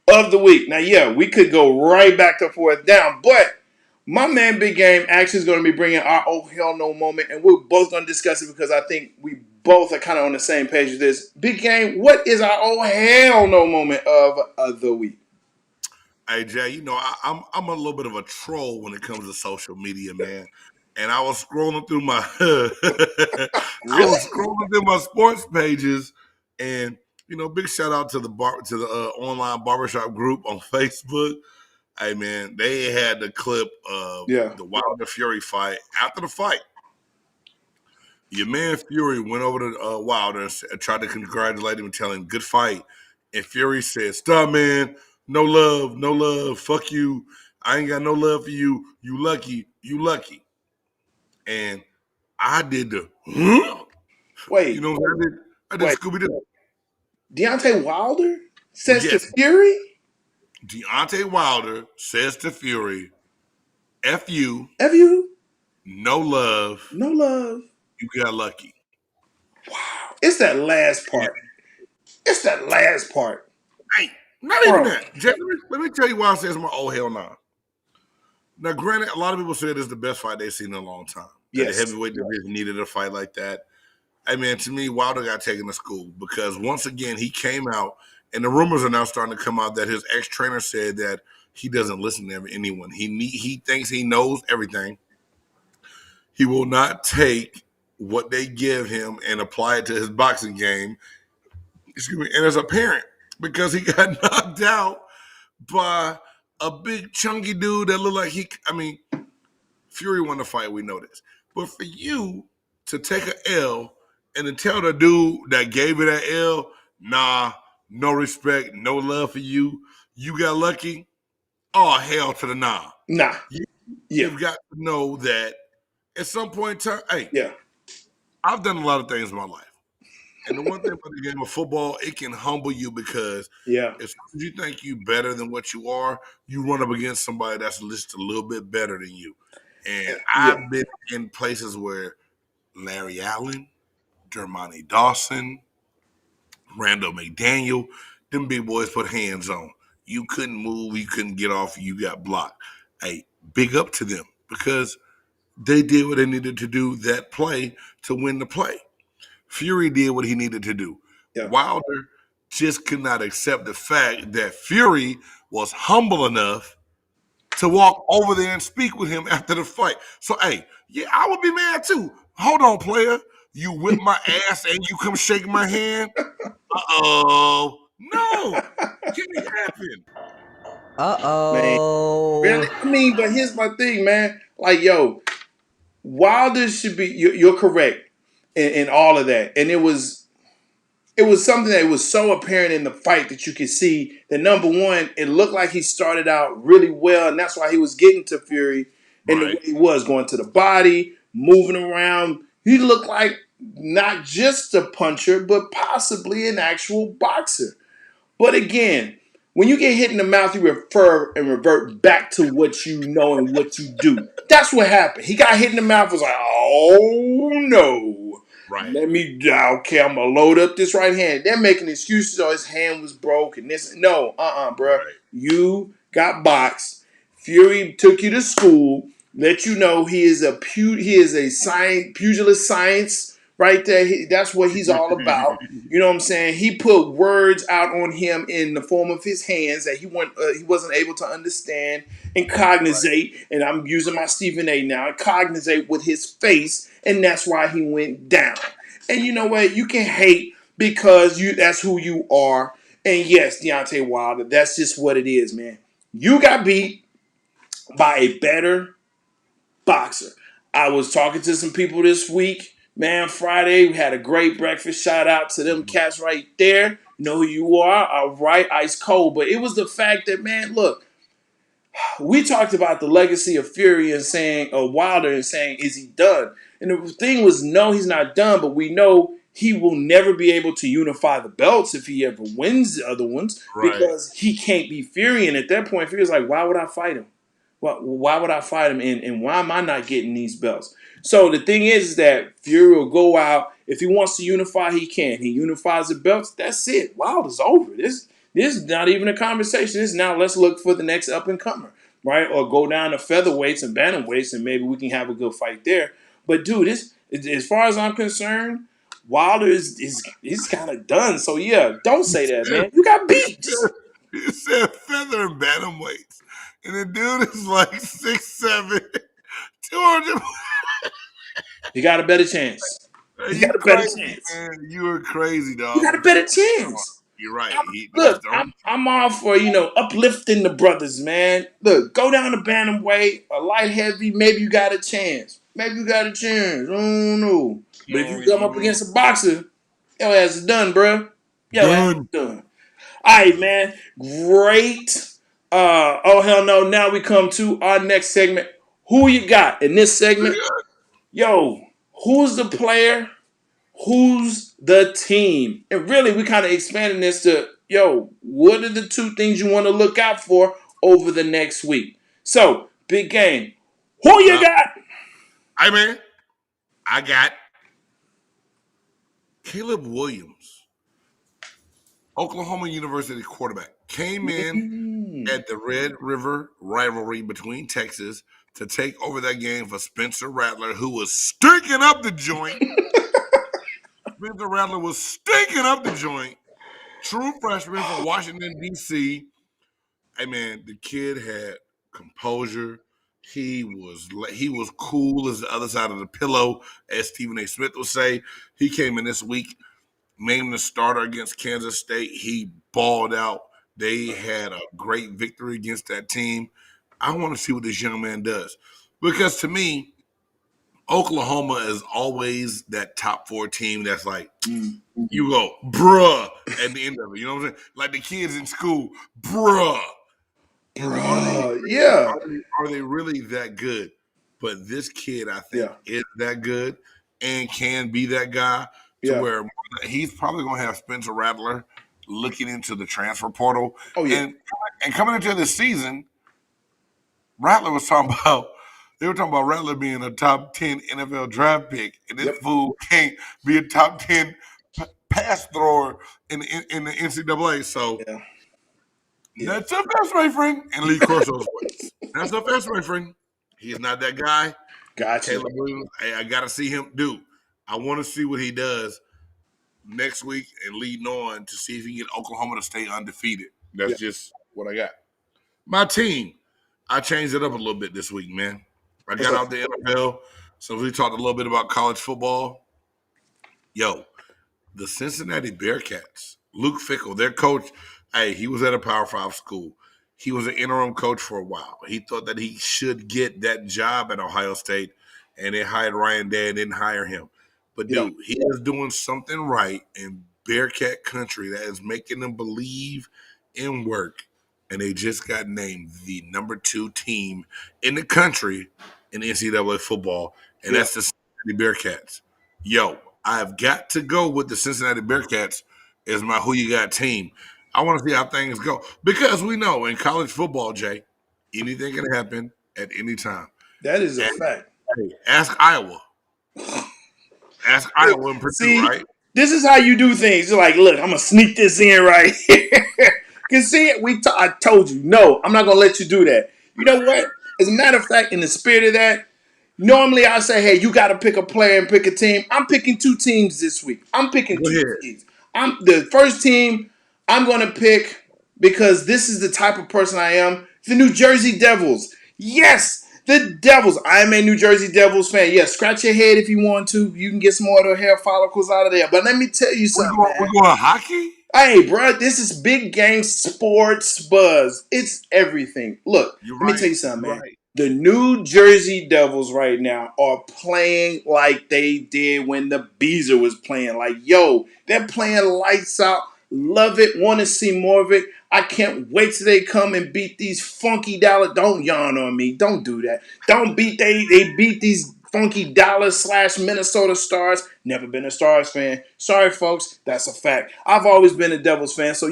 of the week. Now, we could go right back to 4th down, but my man Big Game actually is going to be bringing our oh hell no moment, and we're both going to discuss it because I think we both are kind of on the same page with this. Big Game, what is our oh hell no moment of the week? Hey Jay, I'm a little bit of a troll when it comes to social media, man. And I was scrolling through my sports pages, and big shout out to the online barbershop group on Facebook. Hey man, they had the clip of the Wilder Fury fight. After the fight, your man Fury went over to Wilder and tried to congratulate him and tell him good fight. And Fury said, "Stop, man. No love. Fuck you. I ain't got no love for you. You lucky. And I did the wait. I did Scooby Doo. Deontay Wilder? Says to Fury? Deontay Wilder says to Fury, F you. F you. No love. No love. You got lucky. Wow. It's that last part. It's that last part. Hey, not even that. Jay, let me tell you why I says my oh hell nah. Now, granted, a lot of people said it's the best fight they've seen in a long time. Yes. The heavyweight division needed a fight like that. I mean, to me, Wilder got taken to school because once again, he came out, and the rumors are now starting to come out that his ex-trainer said that he doesn't listen to anyone. He thinks he knows everything. He will not take what they give him and apply it to his boxing game. Excuse me. And as a parent, because he got knocked out by a big chunky dude that looked like Fury won the fight, we know this. But for you to take an L and then tell the dude that gave you that L, nah, no respect, no love for you, you got lucky, oh, hell to the nah. Nah. You've got to know that at some point in time, I've done a lot of things in my life. And the one thing about the game of football, it can humble you because as soon as you think you're better than what you are, you run up against somebody that's just a little bit better than you. And I've been in places where Larry Allen, Dermontti Dawson, Randall McDaniel, them big boys put hands on. You couldn't move, you couldn't get off, you got blocked. Hey, big up to them because they did what they needed to do that play to win the play. Fury did what he needed to do. Yeah. Wilder just could not accept the fact that Fury was humble enough to walk over there and speak with him after the fight. So, I would be mad too. Hold on, player. You whip my ass and you come shake my hand? Uh-oh. No. Can't happen. Uh-oh. Man, really? But here's my thing, man. Like, Wilder should be, you're correct in all of that. And it was something that was so apparent in the fight that you could see that, number one, it looked like he started out really well, and that's why he was getting to Fury in the way he was, going to the body, moving around. He looked like not just a puncher, but possibly an actual boxer. But again, when you get hit in the mouth, you refer and revert back to what you know and what you do. That's what happened. He got hit in the mouth, was like, oh no. Right. I'm going to load up this right hand. They're making excuses. Oh, his hand was broken. No, bro. Right. You got boxed. Fury took you to school. Let you know he is a pugilist science right there. That's what he's all about. You know what I'm saying? He put words out on him in the form of his hands that he wasn't able to understand and cognizate. Right. And I'm using my Stephen A. now. Cognizate with his face. And that's why he went down. And you know what? You can hate because that's who you are. And yes, Deontay Wilder, that's just what it is, man. You got beat by a better boxer. I was talking to some people this week. Man, Friday, we had a great breakfast. Shout out to them cats right there. You know who you are. All right, ice cold. But it was the fact that, man, look, we talked about the legacy of Fury and saying, Wilder and saying, is he done? And the thing was, no, he's not done, but we know he will never be able to unify the belts if he ever wins the other ones because he can't be Fury. And at that point, Fury's like, why would I fight him? Why would I fight him? And why am I not getting these belts? So the thing is that Fury will go out. If he wants to unify, he can. He unifies the belts. That's it. Wilder's over. This is not even a conversation. This is now let's look for the next up-and-comer, right? Or go down to featherweights and bantamweights and maybe we can have a good fight there. But, dude, as far as I'm concerned, Wilder is kind of done. So, yeah, don't say that, man. You got beat. You said feather and bantamweights. And the dude is like 6'7", 200. You got a better chance. You got a better chance. Man. You are crazy, dog. You got a better chance. You're right. I'm all for, uplifting the brothers, man. Look, go down to bantamweight, a light heavy, maybe you got a chance. I don't know. But if you come up against a boxer, your ass is done, bro. Your ass is done. All right, man. Great. Oh, hell no. Now we come to our next segment. Who you got in this segment? Yo, who's the player? Who's the team? And really, we kind of expanding this to what are the two things you want to look out for over the next week? So, big game. Who you got? Hey, man, I got Caleb Williams, Oklahoma University quarterback, came in at the Red River rivalry between Texas to take over that game for Spencer Rattler, who was stinking up the joint. Spencer Rattler was stinking up the joint. True freshman from Washington, D.C. Hey, man, the kid had composure. He was cool as the other side of the pillow, as Stephen A. Smith would say. He came in this week, named the starter against Kansas State. He balled out. They had a great victory against that team. I want to see what this young man does. Because to me, Oklahoma is always that top 4 team that's like, you go, bruh, at the end of it. You know what I'm saying? Like the kids in school, bruh. Are they really that good? But this kid, I think, is that good and can be that guy to where he's probably going to have Spencer Rattler looking into the transfer portal. And coming into this season, Rattler was talking about, they were talking about Rattler being a top 10 NFL draft pick, and this fool can't be a top 10 pass thrower in the NCAA. So that's a fast, my friend. And Lee Corso's voice. That's a fast, my friend. He's not that guy. Gotcha. Caleb Williams, I got to see him do. I want to see what he does next week and leading on to see if he can get Oklahoma to stay undefeated. That's just what I got. My team, I changed it up a little bit this week, man. I got out the NFL, so we talked a little bit about college football. The Cincinnati Bearcats, Luke Fickell, their coach, hey, he was at a Power 5 school. He was an interim coach for a while. He thought that he should get that job at Ohio State, and they hired Ryan Day and didn't hire him. But, dude, he is doing something right in Bearcat country that is making them believe in work. And they just got named the number 2 team in the country in NCAA football, and that's the Cincinnati Bearcats. I've got to go with the Cincinnati Bearcats as my who you got team. I want to see how things go. Because we know in college football, Jay, anything can happen at any time. That is a fact. Hey, ask Iowa. Ask Iowa and Purdue, right? This is how you do things. You're like, look, I'm going to sneak this in right here. Because see, I told you, no, I'm not going to let you do that. You know what? As a matter of fact, in the spirit of that, normally I say, hey, you got to pick a player and pick a team. I'm picking 2 teams this week. I'm picking 2 teams. The first team I'm going to pick, because this is the type of person I am, the New Jersey Devils. Yes, the Devils. I am a New Jersey Devils fan. Yes, scratch your head if you want to. You can get some more of the hair follicles out of there. But let me tell you something, We're going hockey? Hey, bro, this is big game sports buzz. It's everything. Look, let me tell you something, man. The New Jersey Devils right now are playing like they did when the Beezer was playing. Like, they're playing lights out. Love it. Want to see more of it. I can't wait till they come and beat these funky Dallas. Don't yawn on me. Don't do that. They beat these funky Dallas/Minnesota Stars. Never been a Stars fan. Sorry, folks. That's a fact. I've always been a Devils fan. So,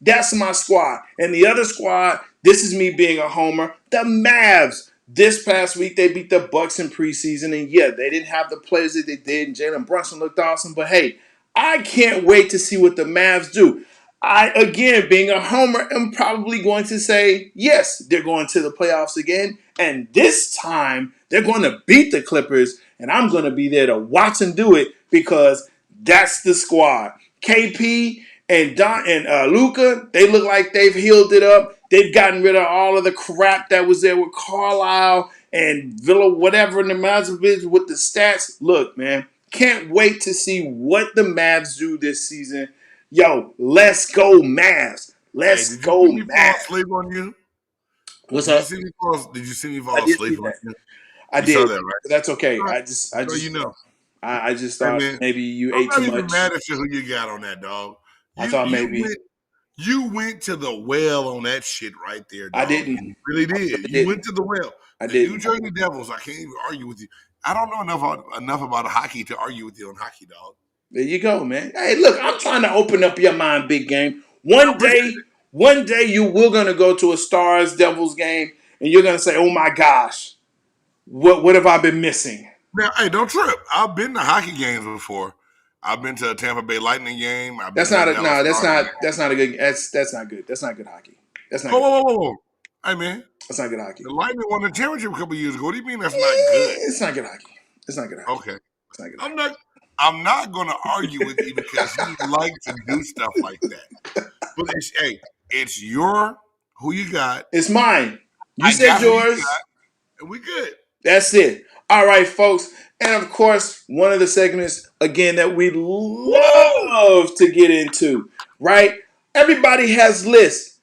that's my squad. And the other squad, this is me being a homer, the Mavs. This past week, they beat the Bucks in preseason. And, they didn't have the players that they did. And Jalen Brunson looked awesome. But, hey, I can't wait to see what the Mavs do. I, again, being a homer, am probably going to say, yes, they're going to the playoffs again. And this time, they're going to beat the Clippers. And I'm going to be there to watch them do it because that's the squad. KP and Luka, they look like they've healed it up. They've gotten rid of all of the crap that was there with Carlisle and Villa, whatever, in the Mavs with the stats. Look, man, can't wait to see what the Mavs do this season. Let's go Mavs. Let's go Mavs. Did you see me fall asleep on you? What's up? Did you see me fall asleep on you? I did. Saw that, right? That's okay. Right. I just thought man, maybe you ate too much. I'm not even mad at you who you got on that, dog. I thought maybe you went to the well on that shit right there, dog. I didn't. You really did. You went to the well. I did. New Jersey Devils, I can't even argue with you. I don't know enough about hockey to argue with you on hockey, dog. There you go, man. Hey, look, I'm trying to open up your mind, big game. One day you will gonna go to a Stars Devils game and you're gonna say, "Oh my gosh, what have I been missing?" Now, hey, don't trip. I've been to hockey games before. I've been to a Tampa Bay Lightning game. I've been That's to a not a Dallas no. Stars game. That's not a good. That's not good. That's not good hockey. That's not. Whoa. Hey, man. That's not good hockey. The Lightning won the championship a couple years ago. What do you mean that's not good? It's not good hockey. It's not good hockey. Okay. It's not good hockey. I'm not going to argue with you because you like to do stuff like that. But it's who you got. It's mine. You said yours. And we good. That's it. All right, folks. And of course, one of the segments, again, that we love to get into, right? Everybody has lists.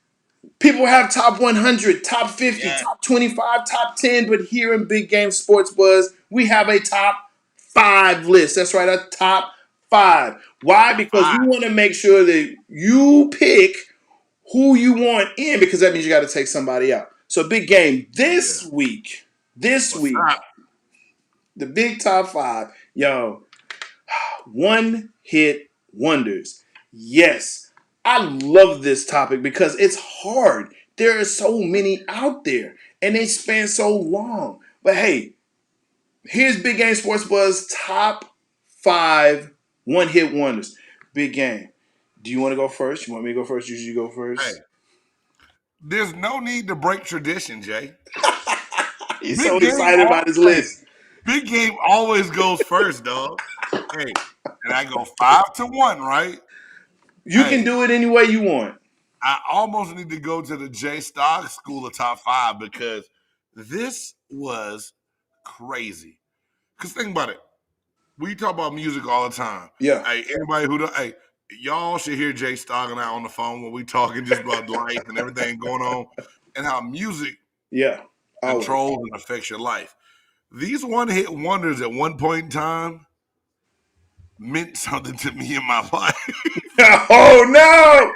People have top 100, top 50, top 25, top 10. But here in Big Game Sports Buzz, we have a top 5 list. That's right, a top 5. Why? Because we want to make sure that you pick who you want in, because that means you got to take somebody out. So, Big Game, this week, the big top 5, yo, one hit wonders. Yes, I love this topic because it's hard. There are so many out there and they span so long. But hey, here's Big Game Sports Buzz top 5 one hit wonders. Big Game, do you want to go first? You want me to go first? You go first. Hey, there's no need to break tradition, Jay. He's so excited about his list. Big Game always goes first, dog. Hey, and I go 5-1, right? You can do it any way you want. I almost need to go to the J Stogs school of top 5 because this was crazy. Because think about it. We talk about music all the time. Yeah. Hey, anybody who don't, hey, y'all should hear Jay Stog and I on the phone when we talking just about life and everything going on and how music controls and affects your life. These one-hit wonders at one point in time meant something to me in my life. Oh, no!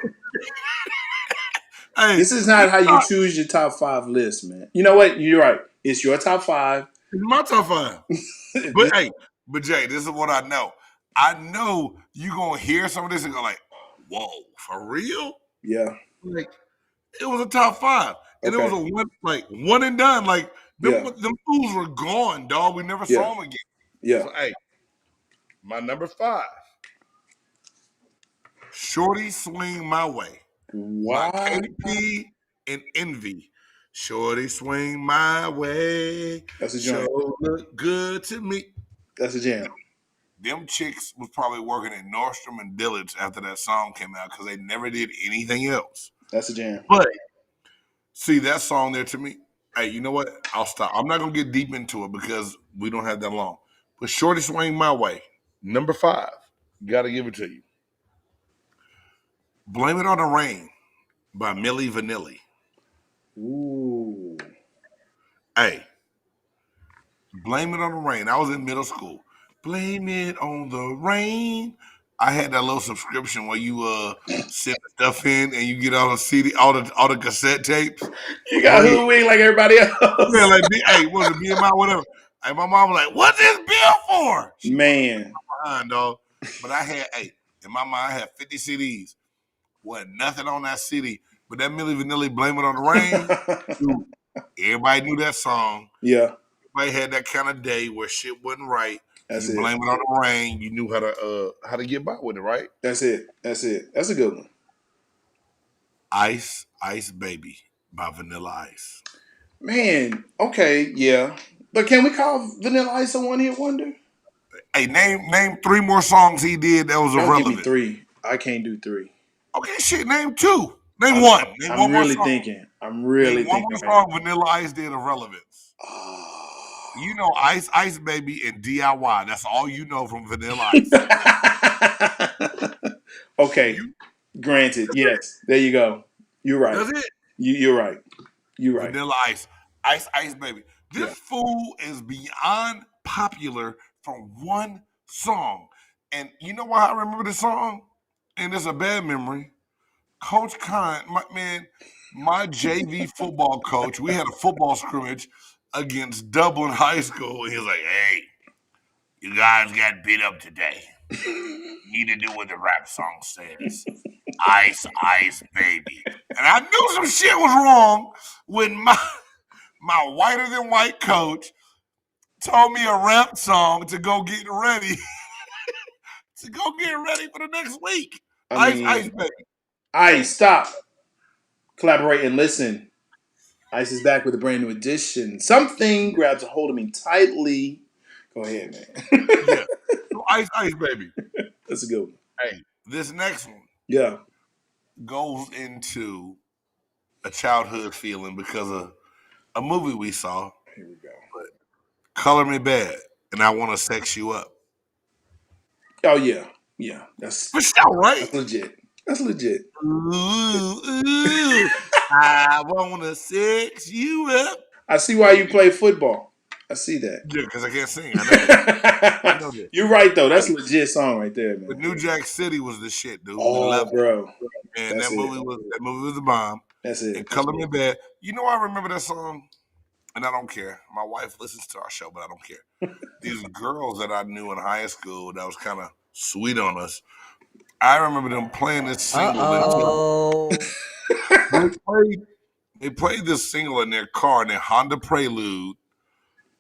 Hey, this is not how you choose your top 5 list, man. You know what? You're right. It's your top 5. It's my top 5. But Jay, this is what I know. I know you're going to hear some of this and go like, whoa, for real? Yeah. Like, it was a top 5. And it was one and done. Like, them fools were gone, dog. We never saw them again. Yeah. So, hey, my number 5. Shorty Swing My Way. Wow. KP and Envy. Shorty Swing My Way. That's a joint. Sure look good to me. That's a jam. Them chicks was probably working at Nordstrom and Dillard's after that song came out because they never did anything else. That's a jam. But see that song there to me. Hey, you know what? I'll stop. I'm not gonna get deep into it because we don't have that long. But Shorty Swing My Way, number 5. Gotta give it to you. Blame It on the Rain by Milli Vanilli. Ooh. Hey, Blame It on the Rain. I was in middle school. Blame it on the rain. I had that little subscription where you send stuff in and you get all the CD, all the cassette tapes. You got hoodwinked like everybody else. Yeah, like was it BMI, whatever. And my mom was like, "What's this bill for?" Man, behind, dog. But I had, in my mind, I had 50 CDs. Wasn't nothing on that CD, but that Milli Vanilli "Blame It on the Rain." Dude, everybody knew that song. Yeah, everybody had that kind of day where shit wasn't right. That's you it. Blame It on the Rain. You knew how to get by with it, right? That's it. That's a good one. Ice Baby by Vanilla Ice. Man, okay, yeah. But can we call Vanilla Ice a one-hit wonder? Hey, name 3 more songs he did that was irrelevant. Give me 3. I can't do 3. Okay, shit, name 2. Name 1. Name I'm one really more thinking. I'm really thinking. One more song Vanilla Ice did of relevance. You know Ice Baby and DIY. That's all you know from Vanilla Ice. Okay. Granted. Yes. There you go. You're right. That's it. You're right. You're right. Vanilla Ice. Ice Baby. This fool is beyond popular from one song. And you know why I remember this song? And it's a bad memory. Coach Khan, my JV football coach, we had a football scrimmage against Dublin High School. And he was like, "Hey, you guys got beat up today." need to do what the rap song says. Ice, ice, baby. And I knew some shit was wrong when my whiter than white coach told me a rap song to go get ready. To go get ready for the next week. Ice, baby. Ice, stop. Collaborate and listen. Ice is back with a brand new edition. Something grabs a hold of me tightly. Go ahead, man. Yeah. So ice, baby. That's a good one. Hey, this next one. Yeah. Goes into a childhood feeling because of a movie we saw. Here we go. Color Me Bad, and I Want to Sex You Up. Oh, yeah. Yeah. That's for sure, right? That's legit. That's legit. Ooh, I want to sex you up. I see why you play football. I see that. Yeah, because I can't sing. I know that. I know that. You're right, though. That's a legit song right there, man. But New Jack City was the shit, dude. Oh, bro. And that movie was a bomb. That's it. And Color Me Bad. You know, I remember that song, and I don't care. My wife listens to our show, but I don't care. These girls that I knew in high school that was kind of sweet on us, I remember them playing this single. They played this single in their car, in their Honda Prelude,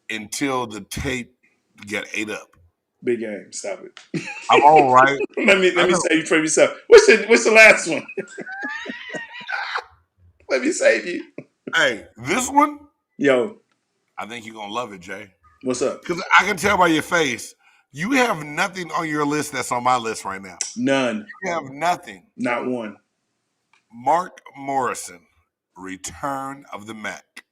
until the tape got ate up. Big game. Stop it. I'm all right. let me save you from yourself. What's the last one? Let me save you. Hey, this one? Yo. I think you're going to love it, Jay. What's up? Because I can tell by your face, you have nothing on your list that's on my list right now. None. You have nothing. Not one. Mark Morrison, Return of the Mac.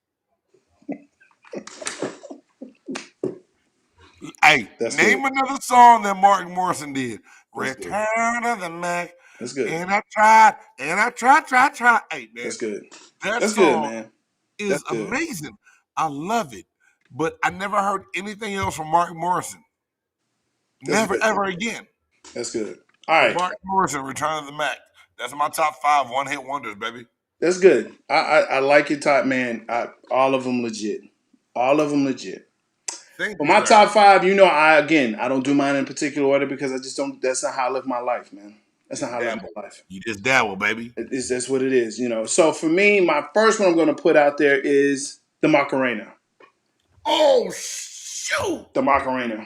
Hey, name another song that Mark Morrison did. Return of the Mac. That's good. And I tried. Hey, man. That's good. That song is amazing. I love it. But I never heard anything else from Mark Morrison. Never, ever again. That's good. All right. Mark Morrison, Return of the Mac. That's my top 5 one-hit wonders, baby. That's good. I like your top, man. All of them legit. All of them legit. But my top 5, you know, I don't do mine in particular order because I just don't. That's not how I live my life, man. That's not how I live my life. You just dabble, baby. That's what it is, you know. So for me, my first one I'm going to put out there is the Macarena. Oh, shoot. The Macarena.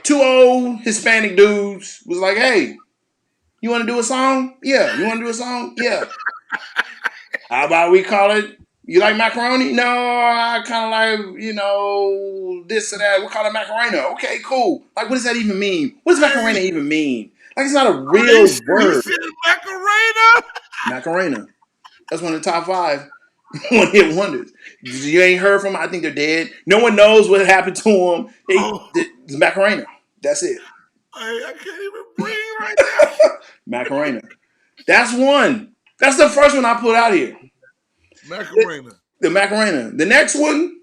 2 old Hispanic dudes was like, hey, you want to do a song? Yeah. You want to do a song? Yeah. How about we call it, you like macaroni? No, I kind of like, you know, this or that. We'll call it Macarena. Okay, cool. Like, what does that even mean? What does Macarena even mean? Like, it's not a real word. Macarena? Macarena. That's one of the top 5 one-hit wonders. You ain't heard from them. I think they're dead. No one knows what happened to them. It's Macarena. That's it. I can't even breathe right now. Macarena. That's one. That's the first one I put out here. Macarena. The Macarena. The next one,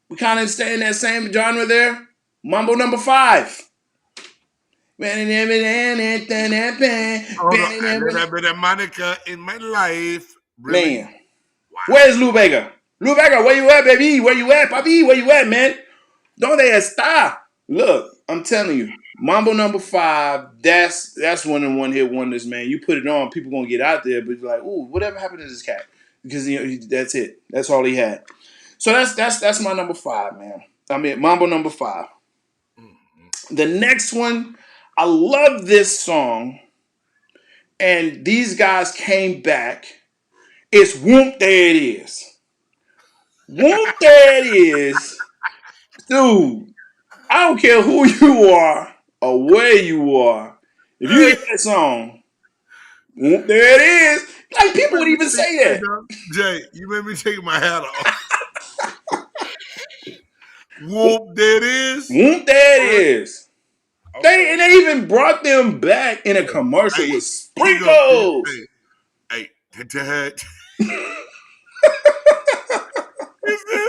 we kind of stay in that same genre there. Mambo number 5. That Monica in my life. Really? Man. Wow. Where's Lou Vega? Lou Vega, where you at, baby? Where you at, papi? Where you at, man? Donde está? Look, I'm telling you, Mambo number 5, that's one of the one-hit wonders, man. You put it on, people gonna get out there, but you're like, ooh, whatever happened to this cat? Because you know that's it. That's all he had. So that's my number 5, man. I mean, Mambo number 5. Mm-hmm. The next one, I love this song, and these guys came back. It's Whoop, There It Is. Whoop, There It Is. Dude, I don't care who you are or where you are. If you hear that song, Whoop, There It Is. Like, people would even say that. Jay, you made me take my hat off. Whoop, there it is. Whoop, there it is. Okay. They even brought them back in a commercial with sprinkles. Hey. It's them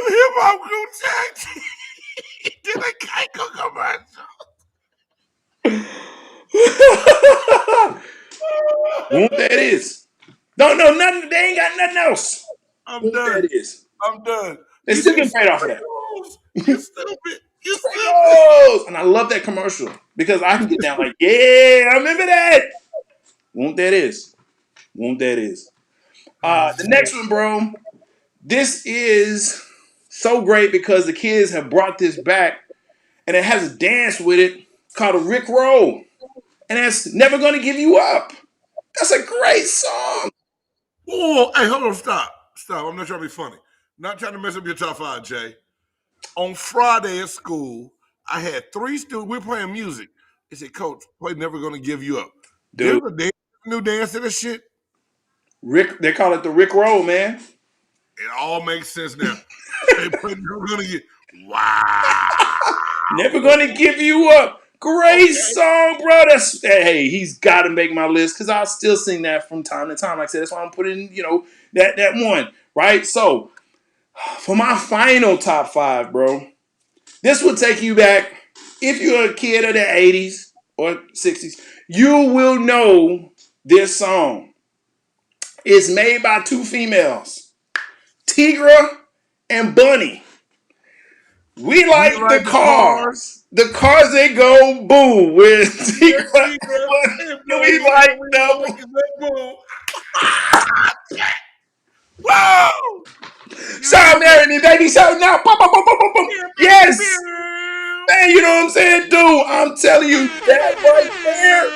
hip-hop group chat. Did a Geico commercial. Whoop, there it is. No, nothing. They ain't got nothing else. I'm done. There it is. I'm done. They still get paid off of that. You stupid. You stupid. goes. And I love that commercial because I can get down like, yeah, I remember that. Won't that is. The next one, bro. This is so great because the kids have brought this back and it has a dance with it called a Rick Roll. And that's Never Gonna Give You Up. That's a great song. Oh, hey, hold on, stop. I'm not trying to be funny. Not trying to mess up your top 5, Jay. On Friday at school, I had 3 students. We're playing music. They said, Coach, play Never Gonna Give You Up. Dude. There's a new dance to this shit. They call it the Rick Roll, man. It all makes sense now. They play Never Gonna Give. Wow. Never Gonna Give You Up. Great song, bro. Hey, he's got to make my list because I'll still sing that from time to time. Like I said, that's why I'm putting, that one, right? So, for my final top 5, bro, this will take you back. If you're a kid of the 80s or 60s, you will know this song. It's made by 2 females, Tigra and Bunny. We like the cars. The cars they go boom with Tigra and Bunny. We like them. Whoa! Shout marry me, baby. Shout now. Yes. Man, you know what I'm saying? Dude, I'm telling you, that right there,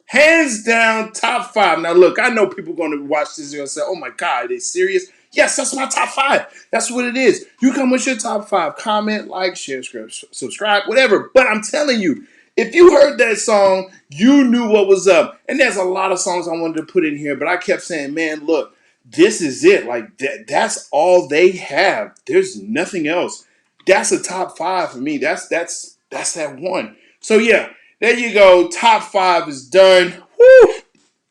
hands down, top 5. Now, look, I know people going to watch this and going to say, oh, my God, are they serious? Yes, that's my top 5. That's what it is. You come with your top 5. Comment, like, share, subscribe, whatever. But I'm telling you, if you heard that song, you knew what was up. And there's a lot of songs I wanted to put in here, but I kept saying, man, look, this is it. Like, that's all they have. There's nothing else. That's a top 5 for me. That's that one. So, yeah, there you go. Top 5 is done. Woo!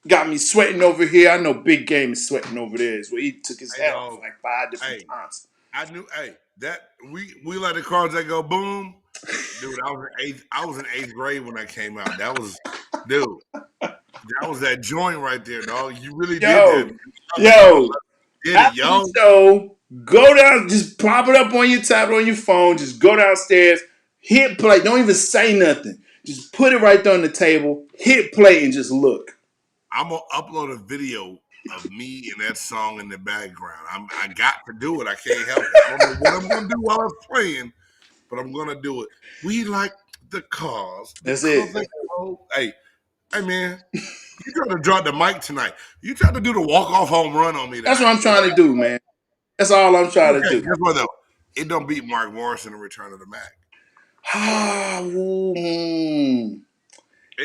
Got me sweating over here. I know Big Game is sweating over there. Is where he took his hat off like 5 different times. I knew. That we like the cars that go boom. Dude, I was in 8th grade when that came out. That was, dude. That was that joint right there, dog. You really did that. So go down, just pop it up on your tablet, on your phone. Just go downstairs, hit play. Don't even say nothing. Just put it right there on the table. Hit play and just look. I'm gonna upload a video of me and that song in the background. I got to do it. I can't help it. I don't know what I'm gonna do while I'm playing, but I'm gonna do it. We like the cars. That's it. Hey, man, you trying to drop the mic tonight? You trying to do the walk-off home run on me? That's what I'm trying to do, man. That's all I'm trying to do. Guess what though? It don't beat Mark Morrison in Return of the Mac.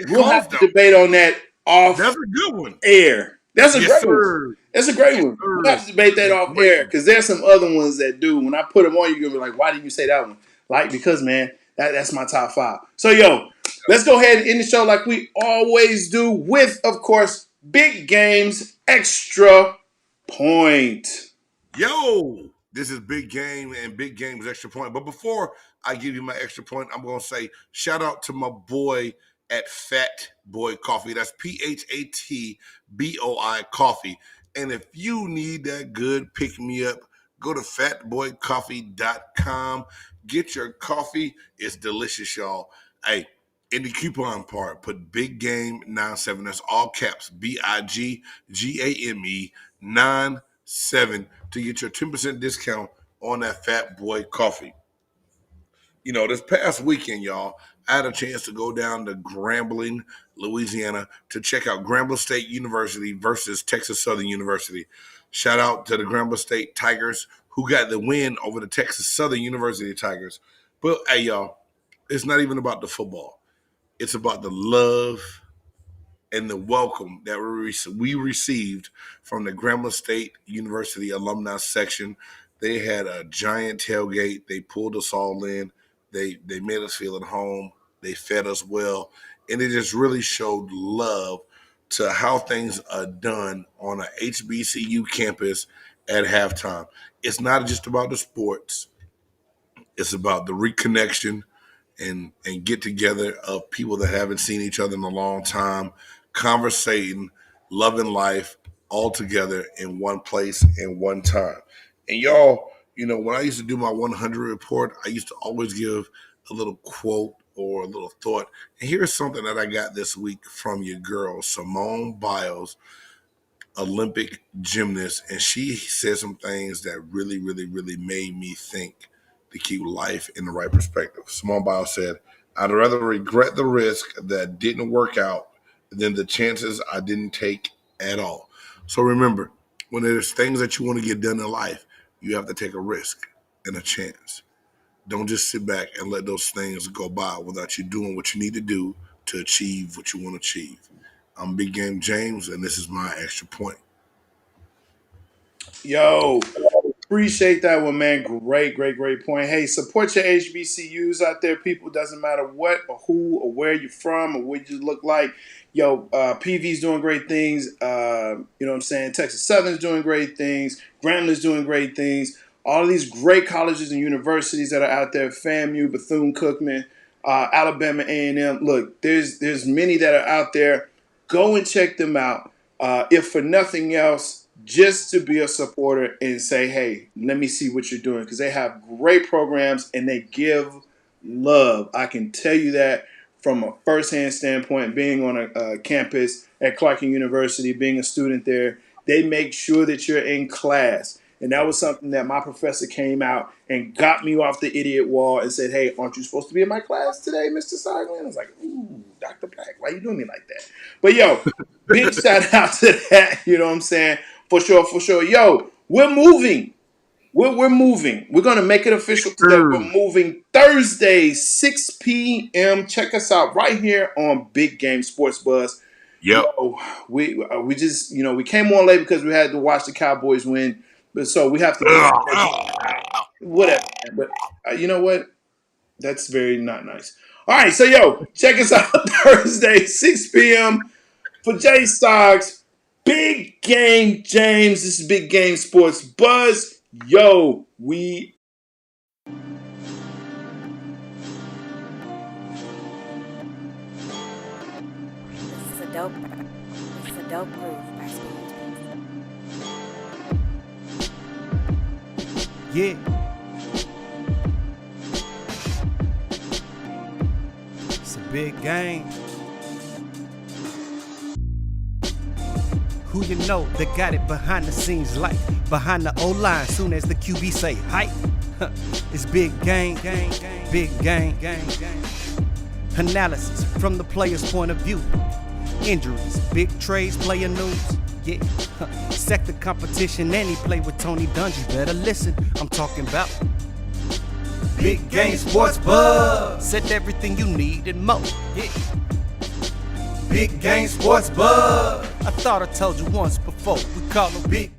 We'll have to debate on that off. That's a good one. Air. That's a great one. That's a great one. We'll have to debate that off air because there's some other ones that do. When I put them on, you're gonna be like, "Why did you say that one?" Like, because man, that's my top 5. So yo, let's go ahead and end the show like we always do with, of course, Big Game's Extra Point. Yo, this is Big Game and Big Game's Extra Point. But before I give you my extra point, I'm gonna say shout out to my boy at Fat Boy Coffee. That's PHATBOI Coffee. And if you need that good pick-me-up, go to fatboycoffee.com. Get your coffee. It's delicious, y'all. Hey, in the coupon part, put Big Game 97. That's all caps. BIGGAME 97 to get your 10% discount on that Fat Boy Coffee. You know, this past weekend, y'all, I had a chance to go down to Grambling, Louisiana, to check out Grambling State University versus Texas Southern University. Shout out to the Grambling State Tigers who got the win over the Texas Southern University Tigers. But, hey, y'all, it's not even about the football. It's about the love and the welcome that we received from the Grambling State University alumni section. They had a giant tailgate. They pulled us all in. They made us feel at home. They fed us well. And it just really showed love to how things are done on a HBCU campus at halftime. It's not just about the sports. It's about the reconnection and get together of people that haven't seen each other in a long time, conversating, loving life, all together in one place and one time. And y'all, you know, when I used to do my 100 report, I used to always give a little quote or a little thought. And here's something that I got this week from your girl, Simone Biles, Olympic gymnast, and she said some things that really, really, really made me think to keep life in the right perspective. Simone Biles said, "I'd rather regret the risk that didn't work out than the chances I didn't take at all." So remember, when there's things that you want to get done in life, you have to take a risk and a chance. Don't just sit back and let those things go by without you doing what you need to do to achieve what you want to achieve. I'm Big Game James, and this is my extra point. Yo, appreciate that one, man. Great point. Hey, support your HBCUs out there, people. Doesn't matter what or who or where you're from or what you look like. Yo, PV's doing great things. You know what I'm saying? Texas Southern's doing great things. Gramblin's doing great things. All of these great colleges and universities that are out there, FAMU, Bethune-Cookman, Alabama A&M. Look, there's many that are out there. Go and check them out. If for nothing else, just to be a supporter and say, hey, let me see what you're doing. Because they have great programs and they give love. I can tell you that from a firsthand standpoint, being on a campus at Clarkin University, being a student there. They make sure that you're in class. And that was something that my professor came out and got me off the idiot wall and said, hey, aren't you supposed to be in my class today, Mr. Seigman? I was like, ooh, Dr. Black, why you doing me like that? But, yo, big shout out to that, you know what I'm saying? For sure. Yo, we're moving. We're moving. We're going to make it official today. We're moving Thursday, 6 p.m. Check us out right here on Big Game Sports Buzz. Yep. Yo, we just, we came on late because we had to watch the Cowboys win. But so we have to whatever. But you know what? That's very not nice. All right, so yo, check us out Thursday, 6 p.m. for J Stogs. Big Game James. This is Big Game Sports Buzz. Yo, we. This is a dope groove. Yeah. It's a big game. Who you know that got it behind the scenes like behind the O-line soon as the QB say hype. It's big game, big game. Analysis from the player's point of view. Injuries, big trades, player news. Yeah, sector competition, and he play with Tony Dungy. Better listen, I'm talking about Big Game Sports Buzz. Said everything you need and more. Yeah, Big Game Sports Buzz. I thought I told you once before. We call him Big.